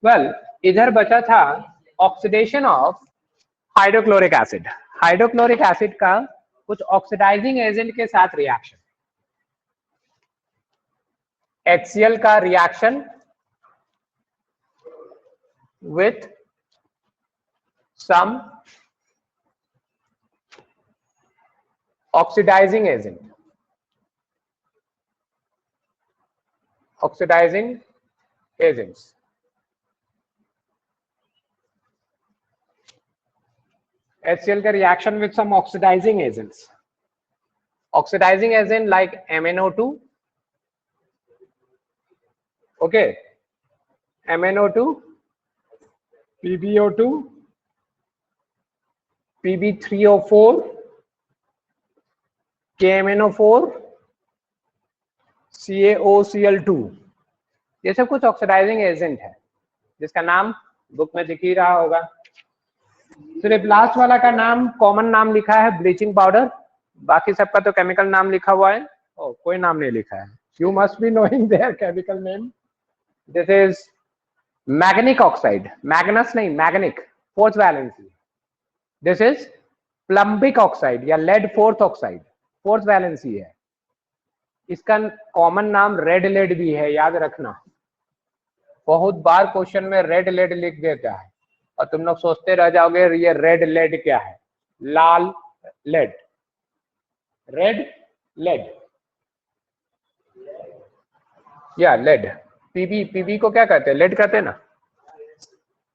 Well इधर बचा था oxidation of hydrochloric acid. Hydrochloric acid का कुछ ऑक्सीडाइजिंग एजेंट के साथ रिएक्शन, HCl का reaction with some oxidizing agent, oxidizing agents. HCl का reaction with some oxidizing agents. Oxidizing agent like MnO2, okay, MnO2, PbO2, Pb3O4, KMnO4, CaOCl2, ये सब कुछ oxidising agent है जिसका नाम बुक में दिख ही रहा होगा। सिर्फ लास्ट वाला का नाम कॉमन नाम लिखा है ब्लीचिंग पाउडर, बाकी सबका तो केमिकल नाम लिखा हुआ है। कोई नाम नहीं लिखा है। You must be knowing their chemical name. This is magnic oxide, magnous नहीं magnic, fourth valency. This is plumbic oxide या lead fourth oxide, fourth valency है। इसका कॉमन नाम रेड लेड भी है, याद रखना। बहुत बार क्वेश्चन में रेड लेड लिख देता है और तुम लोग सोचते रह जाओगे ये रेड लेड क्या है। लाल लेड, रेड लेड या लेड। पीबी को क्या कहते हैं? लेड कहते हैं ना,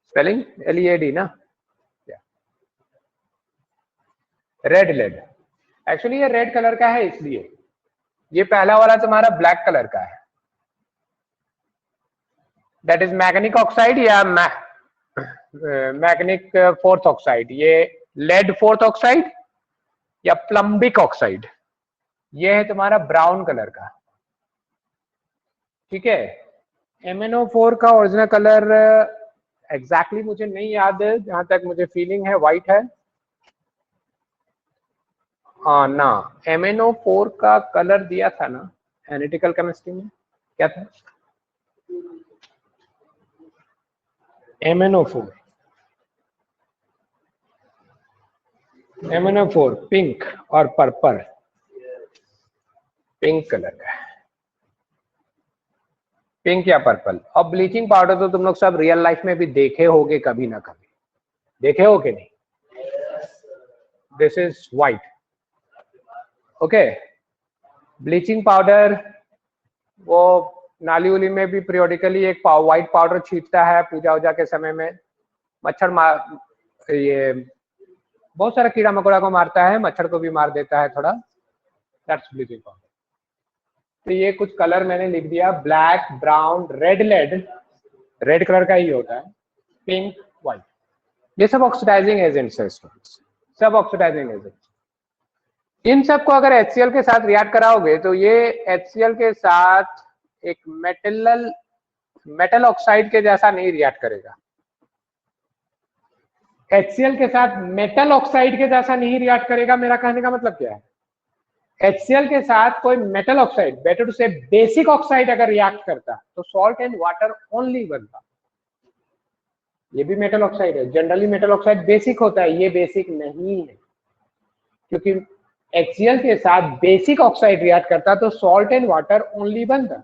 स्पेलिंग LEAD ना। रेड लेड एक्चुअली ये रेड कलर का है, इसलिए ये पहला वाला तुम्हारा ब्लैक कलर का है। दैट इज मैग्निक ऑक्साइड या मैग्निक फोर्थ ऑक्साइड। ये लेड फोर्थ ऑक्साइड या प्लम्बिक ऑक्साइड, ये है तुम्हारा ब्राउन कलर का। ठीक है। MnO4 का ओरिजिनल कलर एग्जैक्टली मुझे नहीं याद है, जहां तक मुझे फीलिंग है व्हाइट है। हाँ ना, MnO4 का कलर दिया था ना एनालिटिकल केमिस्ट्री में, क्या था? MnO4 पिंक और पर्पल, पिंक कलर का है, पिंक या पर्पल। अब ब्लीचिंग पाउडर तो तुम लोग सब रियल लाइफ में भी देखे होगे कभी ना कभी, देखे हो कि नहीं? This is white, okay. Bleaching powder वो नाली उली में भी पीरियोडिकली एक व्हाइट पाउडर छींटता है पूजा उजा के समय में। मच्छर मार, ये बहुत सारा कीड़ा मकोड़ा को मारता है, मच्छर को भी मार देता है थोड़ा। That's bleaching powder. तो ये कुछ कलर मैंने लिख दिया, black, brown, red lead, red colour का ही होता है, पिंक, व्हाइट, ये सब ऑक्सीडाइजिंग एजेंट्स है, सब ऑक्सीडाइजिंग एजेंट्स। इन सब को अगर HCl के साथ रिएक्ट कराओगे तो ये HCl के साथ एक मेटल ऑक्साइड के जैसा नहीं रिएक्ट करेगा। HCl के साथ मेटल ऑक्साइड के जैसा नहीं रिएक्ट करेगा। मेरा कहने का मतलब क्या है? HCl के साथ कोई मेटल ऑक्साइड, बेटर टू से बेसिक ऑक्साइड अगर रिएक्ट करता तो सॉल्ट एंड वाटर ओनली बनता। ये भी मेटल ऑक्साइड है, जनरली मेटल ऑक्साइड बेसिक होता है, ये बेसिक नहीं है। क्योंकि HCl के साथ बेसिक ऑक्साइड रिएक्ट करता तो सॉल्ट एंड वाटर ओनली बनता,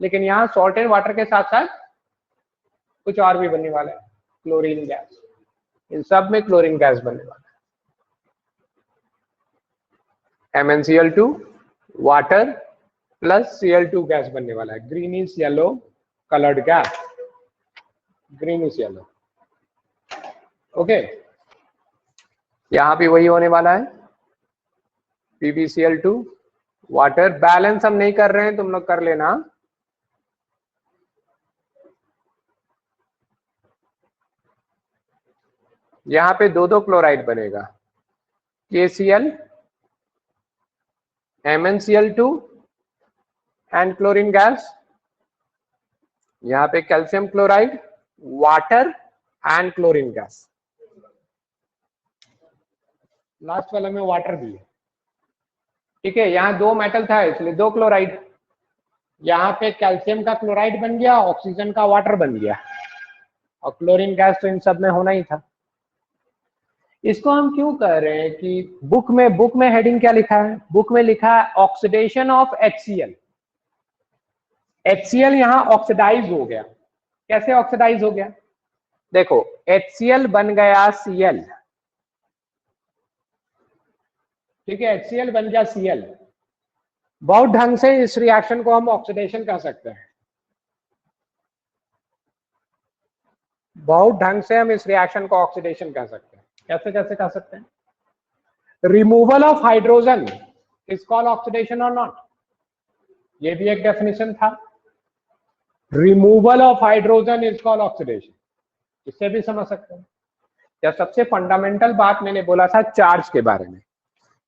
लेकिन यहाँ सॉल्ट एंड वाटर के साथ साथ कुछ और भी बनने वाला है, क्लोरीन गैस। इन सब में क्लोरीन गैस बनने वाला है। MnCl2 water plus Cl2 gas बनने वाला है, greenish yellow coloured gas, greenish yellow, okay. यहां भी वही होने वाला है, PbCl2 वाटर। बैलेंस हम नहीं कर रहे हैं, तुम लोग कर लेना। यहां पे दो क्लोराइड बनेगा, KCl, MnCl2 and chlorine gas. यहां पे calcium chloride, water and chlorine gas. Last वाला में वाटर भी है, ठीक है। यहाँ दो मेटल था इसलिए दो क्लोराइड, यहाँ पे कैल्शियम का क्लोराइड बन गया, ऑक्सीजन का वाटर बन गया, और क्लोरीन गैस तो इन सब में होना ही था। इसको हम क्यों कह रहे हैं कि बुक में हेडिंग क्या लिखा है? बुक में लिखा है ऑक्सीडेशन ऑफ HCl। HCl यहां ऑक्सीडाइज हो गया। कैसे ऑक्सीडाइज हो गया? देखो, HCl बन गया Cl, ठीक है, HCl बन गया Cl। बहुत ढंग से इस रिएक्शन को हम ऑक्सीडेशन कह सकते हैं, बहुत ढंग से हम इस रिएक्शन को ऑक्सीडेशन कह सकते हैं। कैसे कैसे कह सकते हैं? Removal of hydrogen is called oxidation और नॉट? ये भी एक डेफिनेशन था, removal of hydrogen is called oxidation. इससे भी समझ सकते हैं। या सबसे फंडामेंटल बात मैंने बोला था चार्ज के बारे में,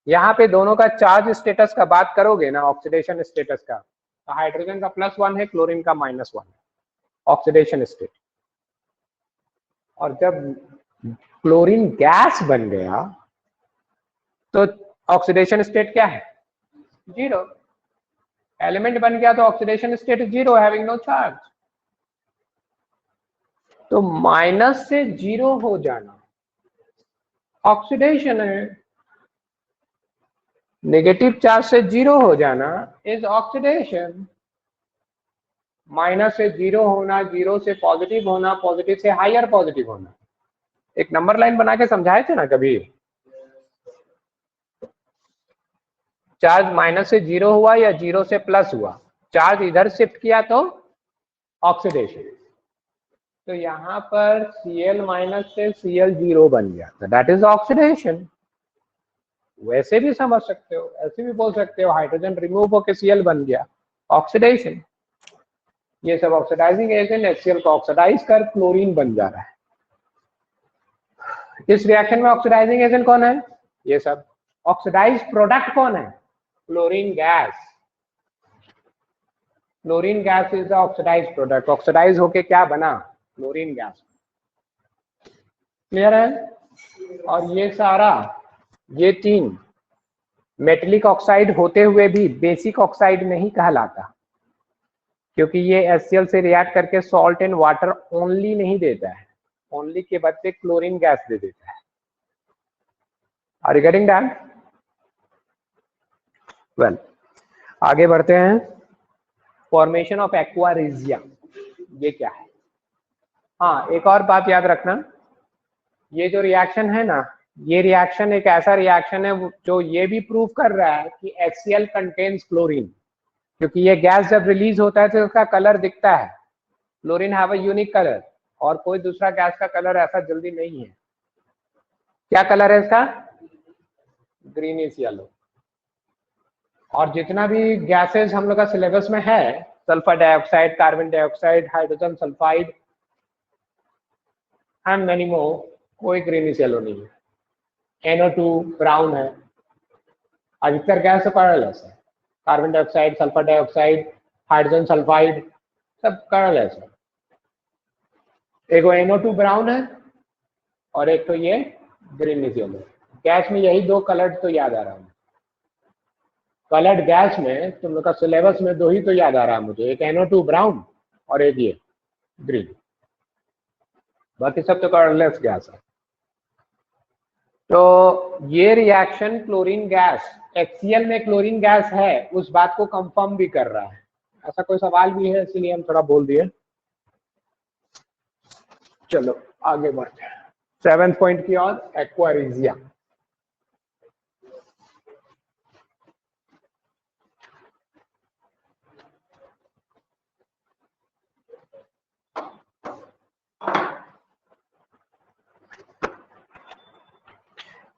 यहाँ पे दोनों का चार्ज स्टेटस का बात करोगे ना, ऑक्सीडेशन स्टेटस का, तो हाइड्रोजन का +1 है, क्लोरीन का -1 है, ऑक्सीडेशन स्टेट। और जब क्लोरीन गैस बन गया तो ऑक्सीडेशन स्टेट क्या है? 0। एलिमेंट बन गया तो oxidation state 0, having no charge. तो माइनस से 0 हो जाना ऑक्सीडेशन है, नेगेटिव चार्ज से 0 हो जाना इज ऑक्सीडेशन। माइनस से 0 होना, 0 से पॉजिटिव होना, पॉजिटिव से हायर पॉजिटिव होना। एक नंबर लाइन बना के समझाए थे ना कभी? चार्ज माइनस से 0 हुआ या 0 से प्लस हुआ, चार्ज इधर शिफ्ट किया तो ऑक्सीडेशन। तो यहाँ पर Cl- से Cl0 बन गया, दैट इज ऑक्सीडेशन। वैसे भी समझ सकते हो, ऐसे भी बोल सकते हो, हाइड्रोजन रिमूव होकर Cl बन गया, ऑक्सीडेशन। ये सब ऑक्सीडाइजिंग एजेंट HCl को ऑक्सीडाइज कर क्लोरीन बन जा रहा है। इस रिएक्शन में ऑक्सीडाइजिंग एजेंट कौन है? ये सब। ऑक्सीडाइज प्रोडक्ट कौन है? Chlorine gas. Chlorine gas is the oxidise product. Oxidise होके क्या बना? Chlorine gas. क्लियर है? और ये सारा, ये 3 मेटेलिक ऑक्साइड होते हुए भी बेसिक ऑक्साइड नहीं कहलाता, क्योंकि ये HCl से रिएक्ट करके सॉल्ट एंड वाटर ओनली नहीं देता है, ओनली के बदले क्लोरीन गैस दे देता है। Are you getting that? Well, आगे बढ़ते हैं। फॉर्मेशन ऑफ एक्वा रेजिया, ये क्या है? हाँ, एक और बात याद रखना, ये जो रिएक्शन है ना, ये रिएक्शन एक ऐसा रिएक्शन है जो ये भी प्रूव कर रहा है कि HCl कंटेन्स क्लोरीन, क्योंकि ये गैस जब रिलीज होता है तो उसका कलर दिखता है। Chlorine have a unique colour, और कोई दूसरा गैस का कलर ऐसा जल्दी नहीं है। क्या कलर है इसका? Greenish yellow. और जितना भी गैसेस हम लोग का सिलेबस में है, sulphur dioxide, carbon dioxide, hydrogen sulphide and many more, कोई ग्रीनिश येलो नहीं है। NO2 ब्राउन है। अधिकतर गैस तो कलरलेस है, carbon dioxide, sulphur dioxide, hydrogen sulphide, सब कलरलेस है। एक NO2 ब्राउन है और एक तो ये ग्रीनिश येलो। गैस में यही 2 कलर तो याद आ रहा है। कलर्ड गैस में तुम लोग का सिलेबस में 2 ही तो याद आ रहा है मुझे, एक NO2 ब्राउन और एक ये ग्रीन, बाकी सब तो कलरलेस गैस है। तो ये रिएक्शन क्लोरीन गैस, HCl में क्लोरीन गैस है, उस बात को कंफर्म भी कर रहा है। ऐसा कोई सवाल भी है, इसलिए हम थोड़ा बोल दिए। चलो आगे बढ़ते हैं 7th पॉइंट की ओर, एक्वा रेजिया।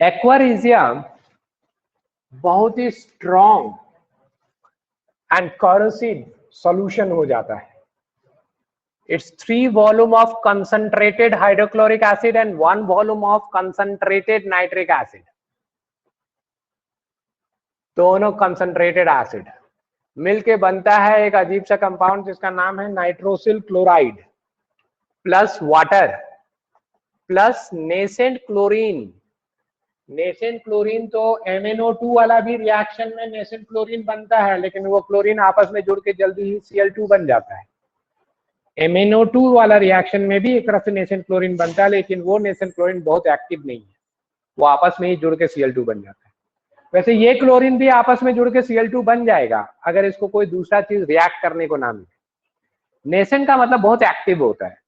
एक्वा रेजिया बहुत ही स्ट्रॉन्ग एंड corrosive सॉल्यूशन हो जाता है। It's 3 volume of concentrated hydrochloric acid and 1 volume of concentrated nitric acid, दोनों concentrated acid मिलके बनता है एक अजीब सा कंपाउंड जिसका नाम है nitrosyl chloride plus water plus nascent chlorine. Nascent chlorine तो MnO2 वाला भी रिएक्शन में नेसेंट क्लोरीन बनता है, लेकिन वो क्लोरीन आपस में जुड़ के जल्दी ही Cl2 बन जाता है। MnO2 वाला रिएक्शन में भी एक तरह से नेसेंट क्लोरीन बनता है, लेकिन वो नेसेंट क्लोरीन बहुत एक्टिव नहीं है, वो आपस में ही जुड़ के Cl2 बन जाता है। वैसे ये क्लोरीन भी आपस में जुड़ के Cl2 बन जाएगा अगर इसको कोई दूसरा चीज रिएक्ट करने को ना मिले। नेसेंट का मतलब बहुत एक्टिव होता है,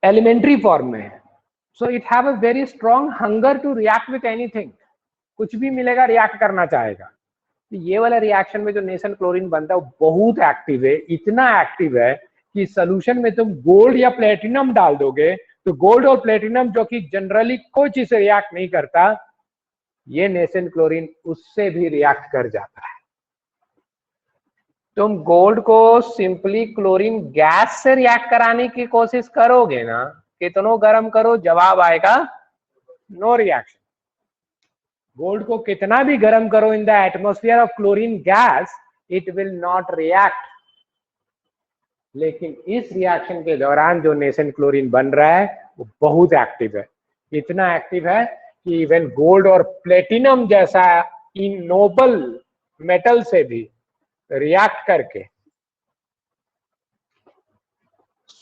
एलिमेंट्री फॉर्म में है, so it have a very strong hunger to react with anything, कुछ भी मिलेगा रिएक्ट करना चाहेगा। तो ये वाला रिएक्शन में जो नेसेंट क्लोरीन बनता है वो बहुत एक्टिव है, इतना एक्टिव है कि सोल्यूशन में तुम गोल्ड या प्लेटिनम डाल दोगे तो गोल्ड और प्लेटिनम जो कि जनरली कोई चीज से रिएक्ट नहीं करता, ये नेसेंट क्लोरीन उससे भी रिएक्ट कर जाता है। तुम गोल्ड को सिंपली क्लोरीन गैस से रिएक्ट कराने की कोशिश करोगे ना, कितनो गर्म करो जवाब आएगा नो रिएक्शन। गोल्ड को कितना भी गर्म करो in the atmosphere of chlorine gas, it will not react. लेकिन इस रिएक्शन के दौरान जो नेसेंट क्लोरीन बन रहा है वो बहुत एक्टिव है, इतना एक्टिव है कि इवन गोल्ड और प्लेटिनम जैसा इन नोबल मेटल से भी रिएक्ट करके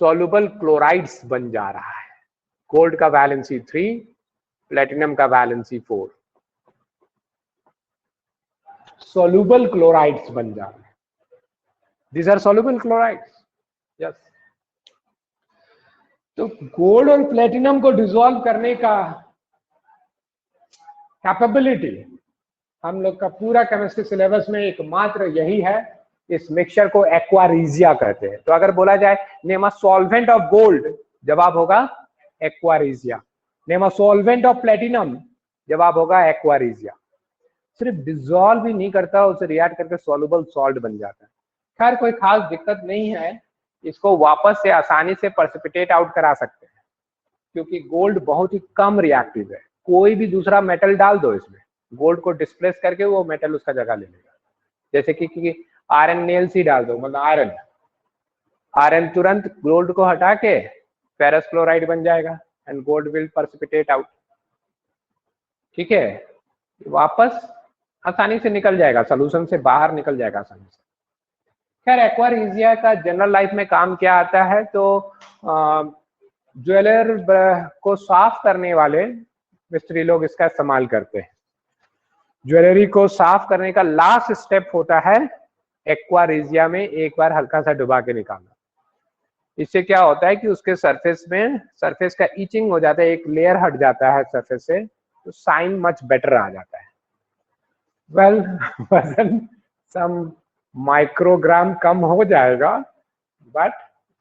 सॉल्युबल क्लोराइड्स बन जा रहा है। गोल्ड का वैलेंसी 3, प्लेटिनम का वैलेंसी 4, सॉल्युबल क्लोराइड्स बन जा रहे हैं। These are soluble chlorides, yes. तो गोल्ड और प्लेटिनम को डिसॉल्व करने का कैपेबिलिटी हम लोग का पूरा केमिस्ट्री सिलेबस में एकमात्र यही है। इस मिक्सचर को एक्वारिजिया कहते हैं। तो अगर बोला जाए name a solvent of gold, जवाब होगा aqua regia. Name a solvent of platinum, जवाब होगा एक्वारिजिया। सिर्फ डिसॉल्व ही नहीं करता, उसे रिएक्ट करके सॉल्युबल सॉल्ट बन जाता है। खैर कोई खास दिक्कत नहीं है, इसको वापस से आसानी से प्रेसिपिटेट आउट करा सकते हैं, क्योंकि गोल्ड बहुत ही कम रिएक्टिव है। कोई भी दूसरा मेटल डाल दो इसमें, गोल्ड को डिस्प्लेस करके वो मेटल उसका जगह ले लेगा। जैसे कि आयरन NaCl डाल दो, मतलब आयरन तुरंत गोल्ड को हटा के फेरस क्लोराइड बन जाएगा and gold will precipitate out. ठीक है, वापस आसानी से निकल जाएगा, सोल्यूशन से बाहर निकल जाएगा आसानी से। खैर एक्वारिजिया का जनरल लाइफ में काम क्या आता है, तो ज्वेलर को साफ करने वाले मिस्त्री लोग इसका इस्तेमाल करते हैं। ज्वेलरी को साफ करने का लास्ट स्टेप होता है एक्वारिजिया में एक बार हल्का सा डुबा के निकालना। इससे क्या होता है कि उसके सरफेस का इचिंग हो जाता है, एक लेयर हट जाता है सरफेस से, तो साइन मच बेटर आ जाता है। वेल वजन सम माइक्रोग्राम कम हो जाएगा, बट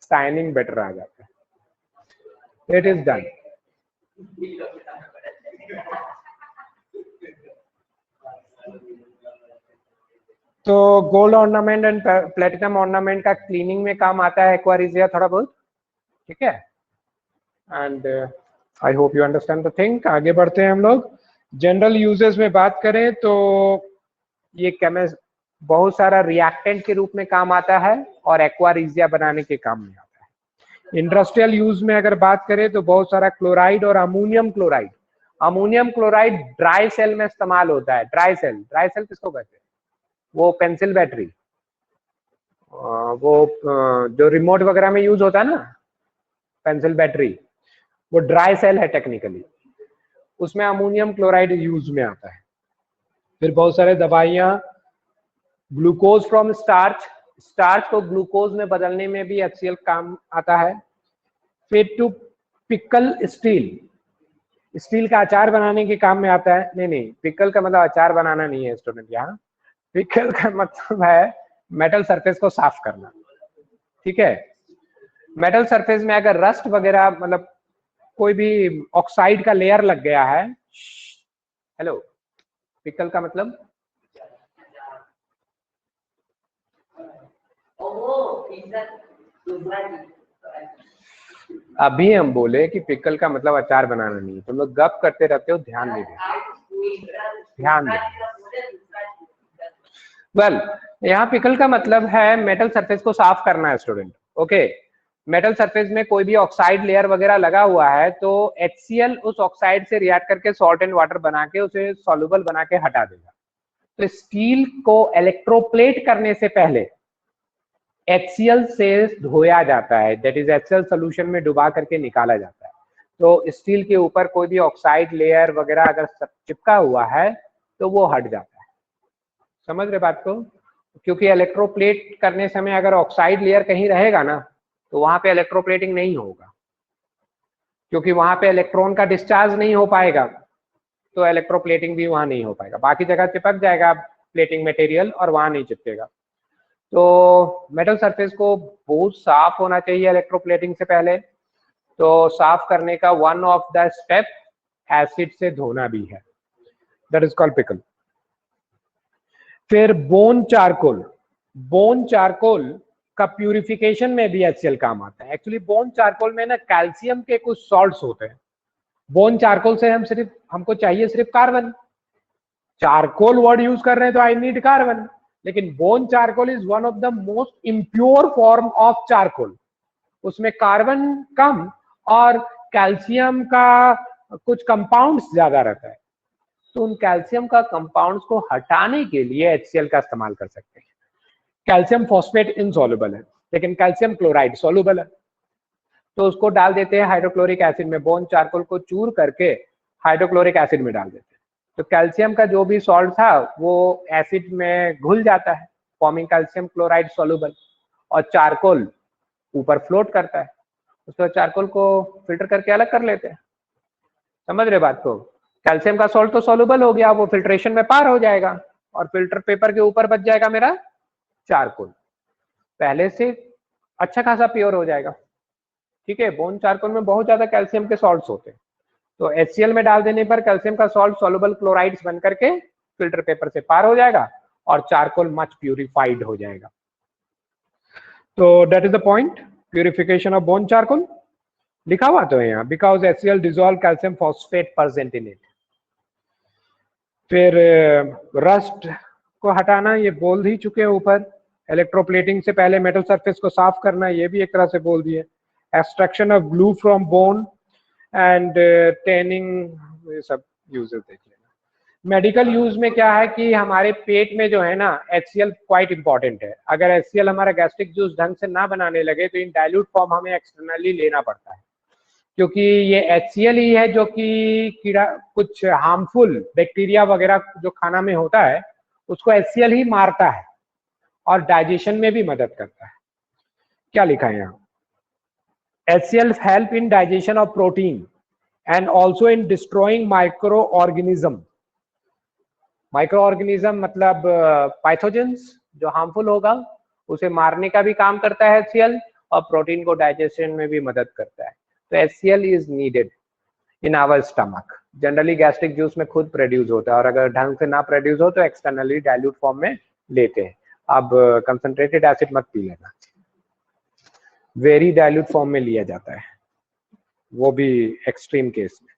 साइनिंग बेटर आ जाता है। It is done. तो gold ornament and platinum ornament का क्लीनिंग में काम आता है एक्वारिजिया थोड़ा बहुत, ठीक है। And I hope you understand the thing. आगे बढ़ते हैं हम लोग। जनरल यूजेस में बात करें तो ये बहुत सारा रिएक्टेंट के रूप में काम आता है और एक्वारिजिया बनाने के काम में आता है। इंडस्ट्रियल यूज में अगर बात करें तो बहुत सारा क्लोराइड और ammonium chloride. Ammonium chloride dry cell में इस्तेमाल होता है। ड्राई सेल किसको कहते हैं? वो पेंसिल बैटरी, वो जो रिमोट वगैरह में यूज होता है ना, पेंसिल बैटरी, वो ड्राई सेल है टेक्निकली, उसमें अमोनियम क्लोराइड यूज में आता है। फिर बहुत सारे दवाइयां, ग्लूकोज फ्रॉम स्टार्च को ग्लूकोज में बदलने में भी HCl काम आता है। फिर टू पिकल स्टील का अचार बनाने के काम में आता है। नहीं, पिकल का मतलब अचार बनाना नहीं है स्टूडेंट, यहाँ पिकल का मतलब है मेटल सरफेस को साफ करना। ठीक है, मेटल सरफेस में अगर रस्ट वगैरह, मतलब कोई भी ऑक्साइड का लेयर लग गया है, हेलो, पिकल का मतलब अभी हम बोले कि पिकल का मतलब अचार बनाना नहीं। तुम लोग गप करते रहते हो, ध्यान नहीं देते, ध्यान दे। वेल यहाँ पिकल का मतलब है मेटल सरफेस को साफ करना है स्टूडेंट। ओके, मेटल सरफेस में कोई भी ऑक्साइड लेयर वगैरह लगा हुआ है तो HCl उस ऑक्साइड से रिएक्ट करके सॉल्ट एंड वाटर बना के उसे सॉल्युबल बना के हटा देगा। तो स्टील को इलेक्ट्रोप्लेट करने से पहले HCl से धोया जाता है, दैट इज HCl सोल्यूशन में डुबा करके निकाला जाता है। तो स्टील के ऊपर कोई भी ऑक्साइड लेयर वगैरह अगर चिपका हुआ है तो वो हट जाता है। समझ रहे बात को? क्योंकि इलेक्ट्रोप्लेट करने समय अगर ऑक्साइड लेयर कहीं रहेगा ना तो वहां पे इलेक्ट्रोप्लेटिंग नहीं होगा, क्योंकि वहां पे इलेक्ट्रॉन का डिस्चार्ज नहीं हो पाएगा, तो इलेक्ट्रोप्लेटिंग भी वहां नहीं हो पाएगा। बाकी जगह चिपक जाएगा प्लेटिंग मटेरियल और वहां नहीं चिपकेगा। तो मेटल सरफेस को बहुत साफ होना चाहिए इलेक्ट्रोप्लेटिंग से पहले। तो साफ करने का one of the step acid से धोना भी है, दैट इज कॉल्ड पिकल। फिर बोन चारकोल, बोन चारकोल का प्यूरिफिकेशन में भी HCl काम आता है। एक्चुअली बोन चारकोल में ना कैल्शियम के कुछ सॉल्ट्स होते हैं। बोन चारकोल से हमको चाहिए सिर्फ कार्बन। चारकोल वर्ड यूज कर रहे हैं तो आई नीड कार्बन, लेकिन bone charcoal is one of the most impure form of charcoal. उसमें कार्बन कम और कैल्शियम का कुछ कंपाउंड्स ज्यादा रहता है। तो उन कैल्शियम का कंपाउंड्स को हटाने के लिए HCl का इस्तेमाल कर सकते हैं। कैल्शियम फॉस्फेट इनसॉल्युबल है, लेकिन कैल्शियम क्लोराइड सॉल्युबल है, तो उसको डाल देते हैं हाइड्रोक्लोरिक एसिड में। बोन चारकोल को चूर करके हाइड्रोक्लोरिक एसिड में डाल देते हैं, तो कैल्शियम का जो भी सॉल्ट था वो एसिड में घुल जाता है, फॉर्मिंग कैल्शियम क्लोराइड सॉल्युबल, और चारकोल ऊपर फ्लोट करता है। उसके बाद चारकोल को फिल्टर करके अलग कर लेते हैं। समझ रहे बात को? कैल्शियम का सॉल्ट तो सॉल्युबल हो गया, वो फिल्ट्रेशन में पार हो जाएगा और फिल्टर पेपर के ऊपर बच जाएगा मेरा चारकोल, पहले से अच्छा खासा प्योर हो जाएगा। ठीक है, बोन चारकोल में बहुत ज्यादा कैल्शियम के सॉल्ट्स होते हैं, तो HCl में डाल देने पर कैल्शियम का सॉल्ट सॉल्युबल क्लोराइड्स बन करके फिल्टर पेपर से पार हो जाएगा और चारकोल मच प्यूरिफाइड हो जाएगा। तो that is the point, purification of bone charcoal. लिखा हुआ तो है यहाँ, because HCl dissolve calcium phosphate present in it. फिर रस्ट को हटाना, ये बोल ही चुके हैं ऊपर। इलेक्ट्रोप्लेटिंग से पहले मेटल सरफेस को साफ करना, ये भी एक तरह से बोल दिए। Extraction of glue from bone and tending, ये सब यूजेस देख लेना। मेडिकल यूज में क्या है कि हमारे पेट में जो है ना HCl क्वाइट इंपॉर्टेंट है। अगर HCl हमारा गैस्ट्रिक जूस ढंग से ना बनाने लगे तो इन डाइल्यूट फॉर्म हमें एक्सटर्नली लेना पड़ता है, क्योंकि ये HCl ही है जो कि कीड़ा, कुछ हार्मफुल बैक्टीरिया वगैरह जो खाना में होता है उसको HCl ही मारता है और डाइजेशन में भी मदद करता है। क्या लिखा है यहाँ? HCl help in digestion of protein and also in destroying microorganism. Microorganism मतलब पैथोजेंस जो हार्मफुल होगा उसे मारने का भी काम करता है HCl, और प्रोटीन को डाइजेशन में भी मदद करता है। तो HCl is needed in our stomach. Generally gastric juice में खुद प्रोड्यूस होता है, और अगर ढंग से ना प्रोड्यूस हो तो एक्सटर्नली डाइल्यूट फॉर्म में लेते हैं। अब कंसंट्रेटेड एसिड मत पी लेना, वेरी डाइल्यूट फॉर्म में लिया जाता है, वो भी एक्सट्रीम केस में।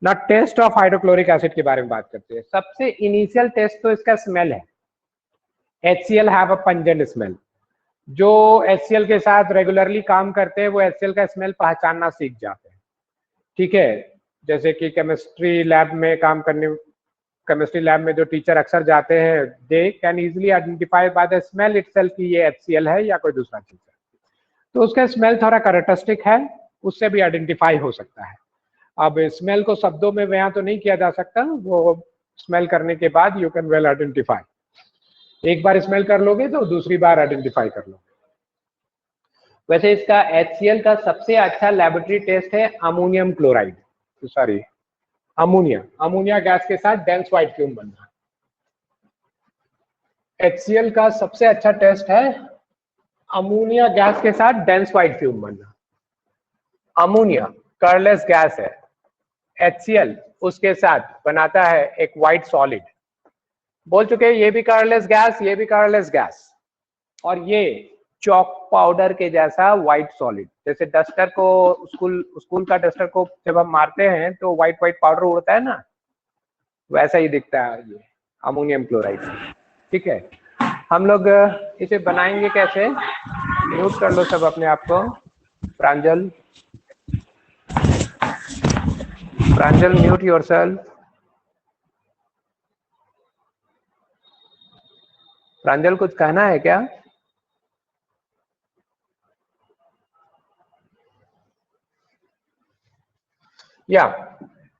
ना टेस्ट ऑफ हाइड्रोक्लोरिक एसिड के बारे में बात करते हैं। सबसे इनिशियल टेस्ट तो इसका स्मेल है। HCl have a pungent smell. जो HCl के साथ रेगुलरली काम करते हैं वो HCl का स्मेल पहचानना सीख जाते हैं। ठीक है, जैसे कि केमिस्ट्री लैब में काम करने, केमिस्ट्री लैब में जो टीचर अक्सर जाते हैं, they can easily identify by the smell itself कि ये HCl है या कोई दूसरा चीज है। तो उसका स्मेल थोड़ा कैरेक्टरिस्टिक है, उससे भी आइडेंटिफाई हो सकता है। अब स्मेल को शब्दों में बयां तो नहीं किया जा सकता, वो स्मेल करने के बाद यू कैन वेल आइडेंटिफाई। एक बार स्मेल कर लोगे तो दूसरी बार आइडेंटिफाई कर लोगे। वैसे इसका HCl का सबसे अच्छा लेबोरेटरी टेस्ट है ammonium chloride, sorry ammonia gas के साथ डेंस व्हाइट फ्यूम बनना। HCl का सबसे अच्छा टेस्ट है अमोनिया गैस के साथ डेंस व्हाइट फ्यूम बनना। अमोनिया कलरलेस गैस है, HCl उसके साथ बनाता है एक व्हाइट सॉलिड। बोल चुके हैं ये भी कलरलेस गैस, ये भी कलरलेस गैस, और ये चॉक पाउडर के जैसा व्हाइट सॉलिड। जैसे डस्टर को स्कूल का डस्टर को जब हम मारते हैं तो व्हाइट पाउडर उड़ता है ना, वैसा ही दिखता है ये अमोनियम क्लोराइड। ठीक है, हम लोग इसे बनाएंगे कैसे, म्यूट कर लो सब अपने आप को। प्रांजल, प्रांजल म्यूट योरसेल्फ। प्रांजल कुछ कहना है क्या? या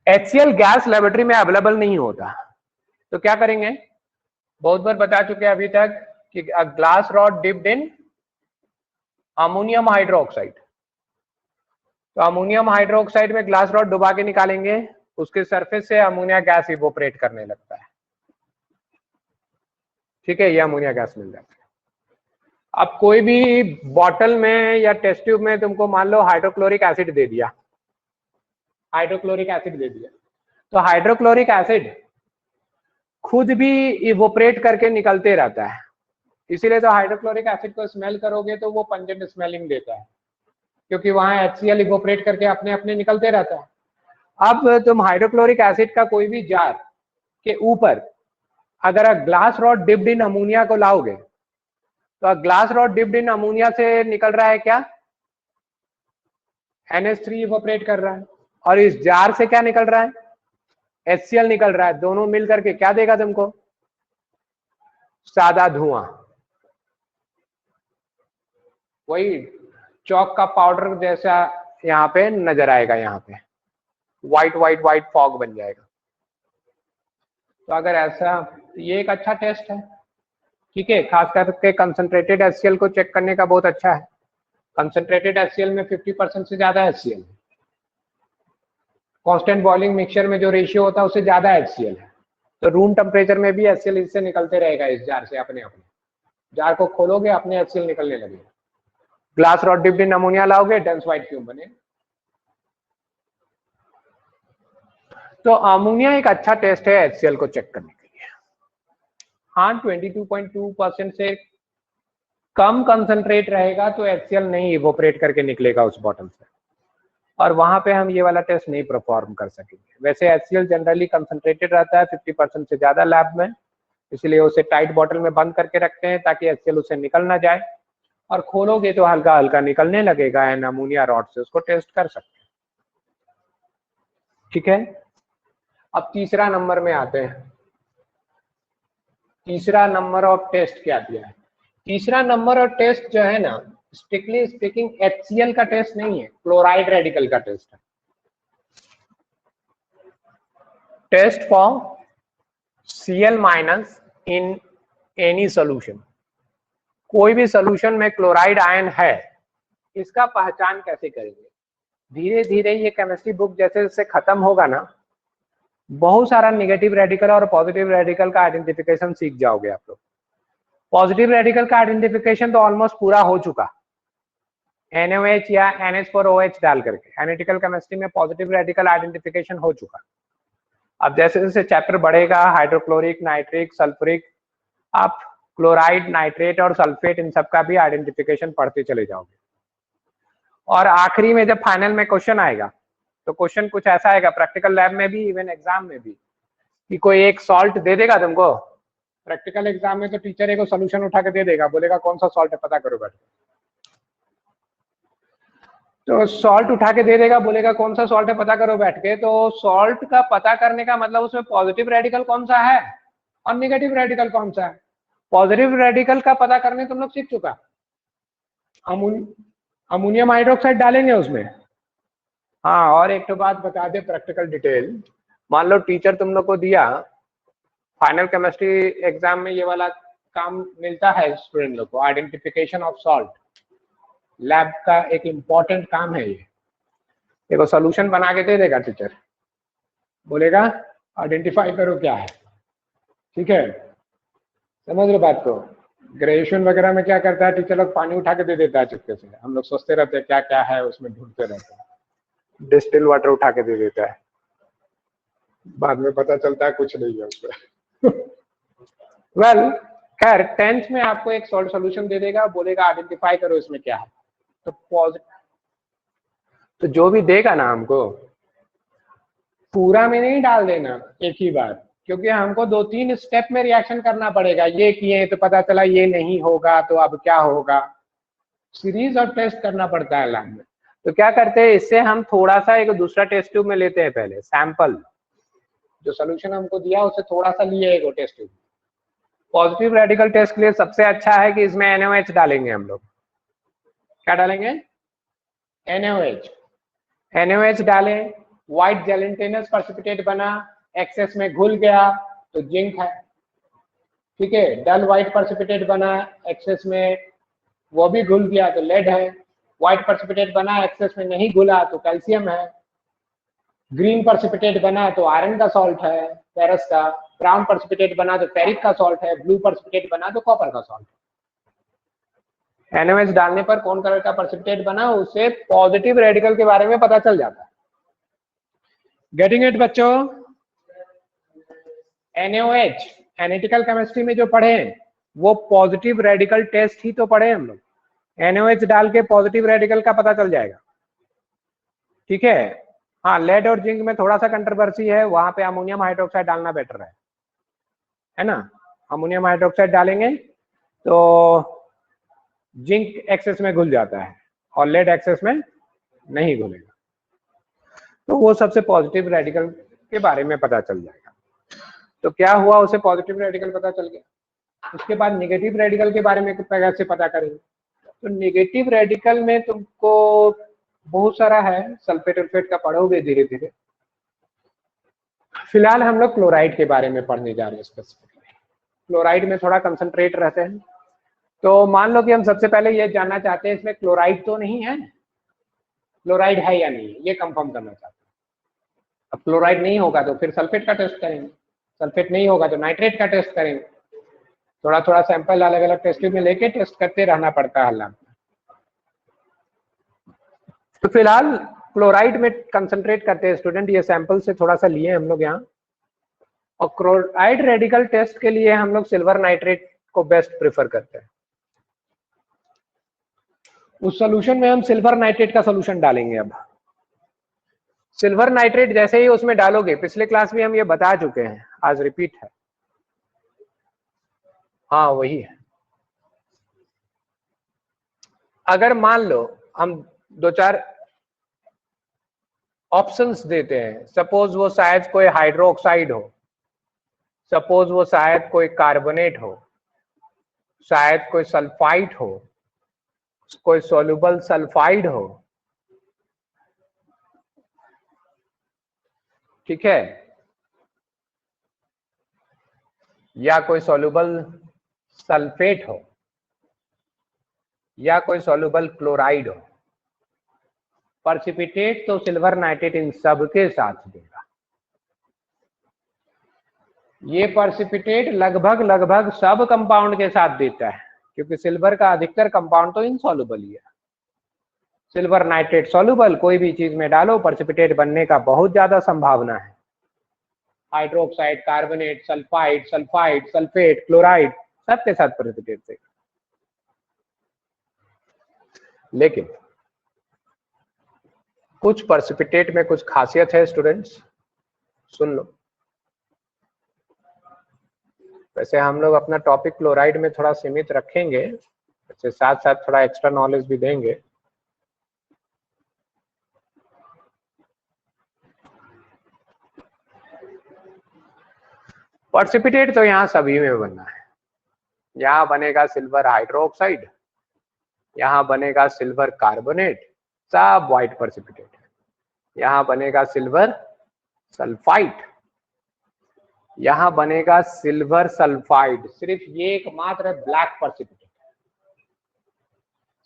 HCl गैस लेबोरेटरी में अवेलेबल नहीं होता, तो क्या करेंगे? बहुत बार बता चुके हैं अभी तक कि glass rod dipped in ammonium hydroxide. तो अमोनियम हाइड्रोक्साइड में ग्लास रॉड डुबा के निकालेंगे, उसके सरफेस से अमोनिया गैस इवोपरेट करने लगता है। ठीक है, ये अमोनिया गैस मिल जाता है। अब कोई भी बॉटल में या टेस्ट ट्यूब में तुमको मान लो हाइड्रोक्लोरिक एसिड दे दिया, हाइड्रोक्लोरिक एसिड दे दिया, तो हाइड्रोक्लोरिक एसिड खुद भी इवोपरेट करके निकलते रहता है। इसीलिए तो हाइड्रोक्लोरिक एसिड को स्मेल करोगे तो वो पंजेंट स्मेलिंग देता है, क्योंकि वहां HCl इवोपरेट करके अपने अपने निकलते रहता है। अब तुम हाइड्रोक्लोरिक एसिड का कोई भी जार के ऊपर अगर glass rod dipped in ammonia को लाओगे, तो glass rod dipped in ammonia से निकल रहा है क्या? NH3 इवोपरेट कर रहा है, और इस जार से क्या निकल रहा है? HCl निकल रहा है। दोनों मिलकर के क्या देगा तुमको? सादा धुआं। वही चौक का पाउडर जैसा यहाँ पे नजर आएगा, यहाँ पे व्हाइट व्हाइट व्हाइट फॉग बन जाएगा। तो अगर ऐसा, ये एक अच्छा टेस्ट है, ठीक है, खास करके कंसंट्रेटेड HCl को चेक करने का बहुत अच्छा है। कंसंट्रेटेड HCl में 50% से ज्यादा HCl है। कांस्टेंट बॉइलिंग मिक्सचर में जो रेशियो होता है उससे ज्यादा HCl है। तो रूम टेम्परेचर में भी HCl इससे निकलते रहेगा, इस जार से अपने अपने। जार को खोलोगे अपने HCl निकलने लगेगा। Glass rod dipped in ammonia लाओगे, डेंस व्हाइट फ्यूम बने। तो अमोनिया एक अच्छा टेस्ट है HCl को चेक करने के लिए। हाँ, 22.2% से कम कंसंट्रेट रहेगा तो HCl नहीं इवोपरेट करके निकलेगा उस बॉटल से, और वहां पे हम ये वाला टेस्ट नहीं परफॉर्म कर सकेंगे। वैसे HCl जनरली कंसंट्रेटेड रहता है 50% से ज्यादा लैब में, इसलिए उसे टाइट बॉटल में बंद करके रखते हैं ताकि HCl उससे निकल ना जाए, और खोलोगे तो हल्का हल्का निकलने लगेगा एंड अमोनिया रॉड से उसको टेस्ट कर सकते हैं। ठीक है, अब तीसरा नंबर में आते हैं। तीसरा नंबर ऑफ टेस्ट क्या दिया है? तीसरा नंबर ऑफ टेस्ट जो है ना, स्ट्रिक्टली स्पीकिंग HCl का टेस्ट नहीं है, क्लोराइड रेडिकल का टेस्ट है। Test for Cl minus in any solution. कोई भी सोल्यूशन में क्लोराइड आयन है, इसका पहचान कैसे करेंगे? धीरे धीरे ये केमिस्ट्री बुक जैसे जैसे खत्म होगा ना, बहुत सारा नेगेटिव रेडिकल और पॉजिटिव रेडिकल का आइडेंटिफिकेशन सीख जाओगे आप लोग। पॉजिटिव रेडिकल का आइडेंटिफिकेशन तो ऑलमोस्ट पूरा हो चुका, NaOH या NH4OH डाल करके एनालिटिकल केमिस्ट्री में पॉजिटिव रेडिकल आइडेंटिफिकेशन हो चुका। अब जैसे जैसे चैप्टर बढ़ेगा, हाइड्रोक्लोरिक, नाइट्रिक, सल्फ्यूरिक, आप क्लोराइड, नाइट्रेट और सल्फेट इन सब का भी आइडेंटिफिकेशन पढ़ते चले जाओगे। और आखिरी में जब फाइनल में क्वेश्चन आएगा, तो क्वेश्चन कुछ ऐसा आएगा, प्रैक्टिकल लैब में भी, इवन एग्जाम में भी, कि कोई एक सॉल्ट दे देगा तुमको। प्रैक्टिकल एग्जाम में तो टीचर एक सोल्यूशन उठा के दे देगा, बोलेगा कौन सा सॉल्ट है पता करो बैठ। तो सॉल्ट उठा के दे देगा, बोलेगा कौन सा सॉल्ट है पता करो बैठ के। तो सॉल्ट का पता करने का मतलब उसमें पॉजिटिव रेडिकल कौन सा है और नेगेटिव रेडिकल कौन सा है। पॉजिटिव रेडिकल का पता करने तुम लोग सीख चुका, अमोनियम हाइड्रोक्साइड डालेंगे उसमें। हाँ, और एक तो बात बता दे प्रैक्टिकल डिटेल, मान लो टीचर तुम लोग को दिया, फाइनल केमिस्ट्री एग्जाम में ये वाला काम मिलता है स्टूडेंट लोग को, आइडेंटिफिकेशन ऑफ सॉल्ट। लैब का एक इम्पॉर्टेंट काम है ये। देखो सॉल्यूशन बना के दे देगा टीचर, बोलेगा आइडेंटिफाई करो क्या है। ठीक है, समझ लो बात को। ग्रेजुएशन वगैरह में क्या करता है टीचर लोग, पानी उठा के दे देता है चुपके से, हम लोग सोचते रहते हैं क्या क्या है उसमें, ढूंढते रहते हैं। डिस्टिल वाटर उठा के दे देता है, बाद में पता चलता है कुछ नहीं है उसमें। वेल खैर, 10th में आपको एक सॉल्ट सॉल्यूशन दे देगा, बोलेगा आइडेंटिफाई करो इसमें क्या है। तो पॉजिटिव, तो जो भी देगा ना हमको, पूरा में नहीं डाल देना एक ही बार, क्योंकि हमको 2-3 स्टेप में रिएक्शन करना पड़ेगा। ये किए तो पता चला ये नहीं होगा, तो अब क्या होगा। सीरीज और टेस्ट करना पड़ता है लैब में। तो क्या करते हैं, इससे हम थोड़ा सा एक दूसरा टेस्ट ट्यूब में लेते हैं, पहले सैंपल जो सोल्यूशन हमको दिया उसे थोड़ा सा लिए एक test tube. Positive radical test के लिए सबसे अच्छा है कि इसमें NaOH डालेंगे हम लोग। क्या डालेंगे? NaOH। NaOH डालें, व्हाइट जेलेंटिनस प्रेसिपिटेट बना, एक्सेस में घुल गया तो जिंक है, ठीक है। डल व्हाइट प्रेसिपिटेट बना, एक्सेस में वो भी घुल गया तो लेड है। व्हाइट प्रेसिपिटेट बना, एक्सेस में नहीं घुला तो कैल्शियम है। ग्रीन प्रेसिपिटेट बना तो आयरन का सॉल्ट है, फेरस का। ब्राउन प्रेसिपिटेट बना तो फेरिक का सॉल्ट है। ब्लू प्रेसिपिटेट बना तो कॉपर का सॉल्ट है। NaOH डालने पर कौन कलर का प्रेसिपिटेट बना, उससे पॉजिटिव रेडिकल के बारे में पता चल जाता है। गेटिंग इट बच्चों? NaOH एनालिटिकल केमिस्ट्री में जो पढ़े वो पॉजिटिव रेडिकल टेस्ट ही तो पढ़े हम लोग। NaOH डाल के पॉजिटिव रेडिकल का पता चल जाएगा, ठीक है। हाँ, लेड और जिंक में थोड़ा सा कंट्रोवर्सी है, वहां पे अमोनियम हाइड्रोक्साइड डालना बेटर है ना। अमोनियम हाइड्रोक्साइड डालेंगे तो जिंक एक्सेस में घुल जाता है और लेड एक्सेस में नहीं घुलेगा, तो वो सबसे पॉजिटिव रेडिकल के बारे में पता चल जाएगा। तो क्या हुआ, उसे पॉजिटिव रेडिकल पता चल गया। उसके बाद नेगेटिव रेडिकल के बारे में कैसे पता करेंगे? तो नेगेटिव रेडिकल में तुमको बहुत सारा है, सल्फेट उल्फेट का पढ़ोगे धीरे धीरे। फिलहाल हम लोग क्लोराइड के बारे में पढ़ने जा रहे हैं स्पेसिफिकली। क्लोराइड में थोड़ा कंसंट्रेट रहते हैं। तो मान लो कि हम सबसे पहले ये जानना चाहते हैं इसमें क्लोराइड तो नहीं है, क्लोराइड है या नहीं, ये कंफर्म करना चाहते हैं। अब क्लोराइड नहीं होगा तो फिर सल्फेट का टेस्ट करेंगे, सल्फेट नहीं होगा तो नाइट्रेट का टेस्ट करेंगे। थोड़ा थोड़ा सैंपल अलग अलग टेस्ट में लेके टेस्ट करते रहना पड़ता है। तो फिलहाल क्लोराइड में कंसंट्रेट करते हैं स्टूडेंट, ये सैंपल से थोड़ा सा लिए हम लोग यहाँ। और क्लोराइड रेडिकल टेस्ट के लिए हम लोग सिल्वर नाइट्रेट को बेस्ट प्रेफर करते हैं। उस सॉल्यूशन में हम सिल्वर नाइट्रेट का सॉल्यूशन डालेंगे। अब सिल्वर नाइट्रेट जैसे ही उसमें डालोगे, पिछले क्लास में हम ये बता चुके हैं, आज रिपीट है। हाँ वही है। अगर मान लो हम दो चार ऑप्शंस देते हैं, सपोज वो शायद कोई हाइड्रोक्साइड हो, सपोज वो शायद कोई कार्बोनेट हो, शायद कोई सल्फाइड हो, कोई सोल्यूबल सल्फाइड हो, ठीक है, या कोई सोल्यूबल सल्फेट हो, या कोई सोल्यूबल क्लोराइड हो। प्रेसिपिटेट तो सिल्वर नाइट्रेट इन सब के साथ देगा। ये प्रेसिपिटेट लगभग सब कंपाउंड के साथ देता है, क्योंकि सिल्वर का अधिकतर कंपाउंड तो इनसॉल्युबल ही है। सिल्वर नाइट्रेट सॉल्युबल, कोई भी चीज में डालो प्रेसिपिटेट बनने का बहुत ज्यादा संभावना है। Hydroxide, carbonate, sulphide, sulphate, chloride, सबके साथ प्रेसिपिटेट देगा। लेकिन कुछ प्रेसिपिटेट में कुछ खासियत है स्टूडेंट्स, सुन लो। वैसे हम लोग अपना टॉपिक क्लोराइड में थोड़ा सीमित रखेंगे, इसके साथ साथ थोड़ा एक्स्ट्रा नॉलेज भी देंगे। प्रेसिपिटेट तो यहाँ सभी में बनना है। यहाँ बनेगा सिल्वर हाइड्रोक्साइड, यहाँ बनेगा सिल्वर कार्बोनेट, सब व्हाइट प्रेसिपिटेट है। यहाँ बनेगा सिल्वर सल्फाइड, यहाँ बनेगा सिल्वर सल्फाइड, सिर्फ ये एकमात्र black precipitate.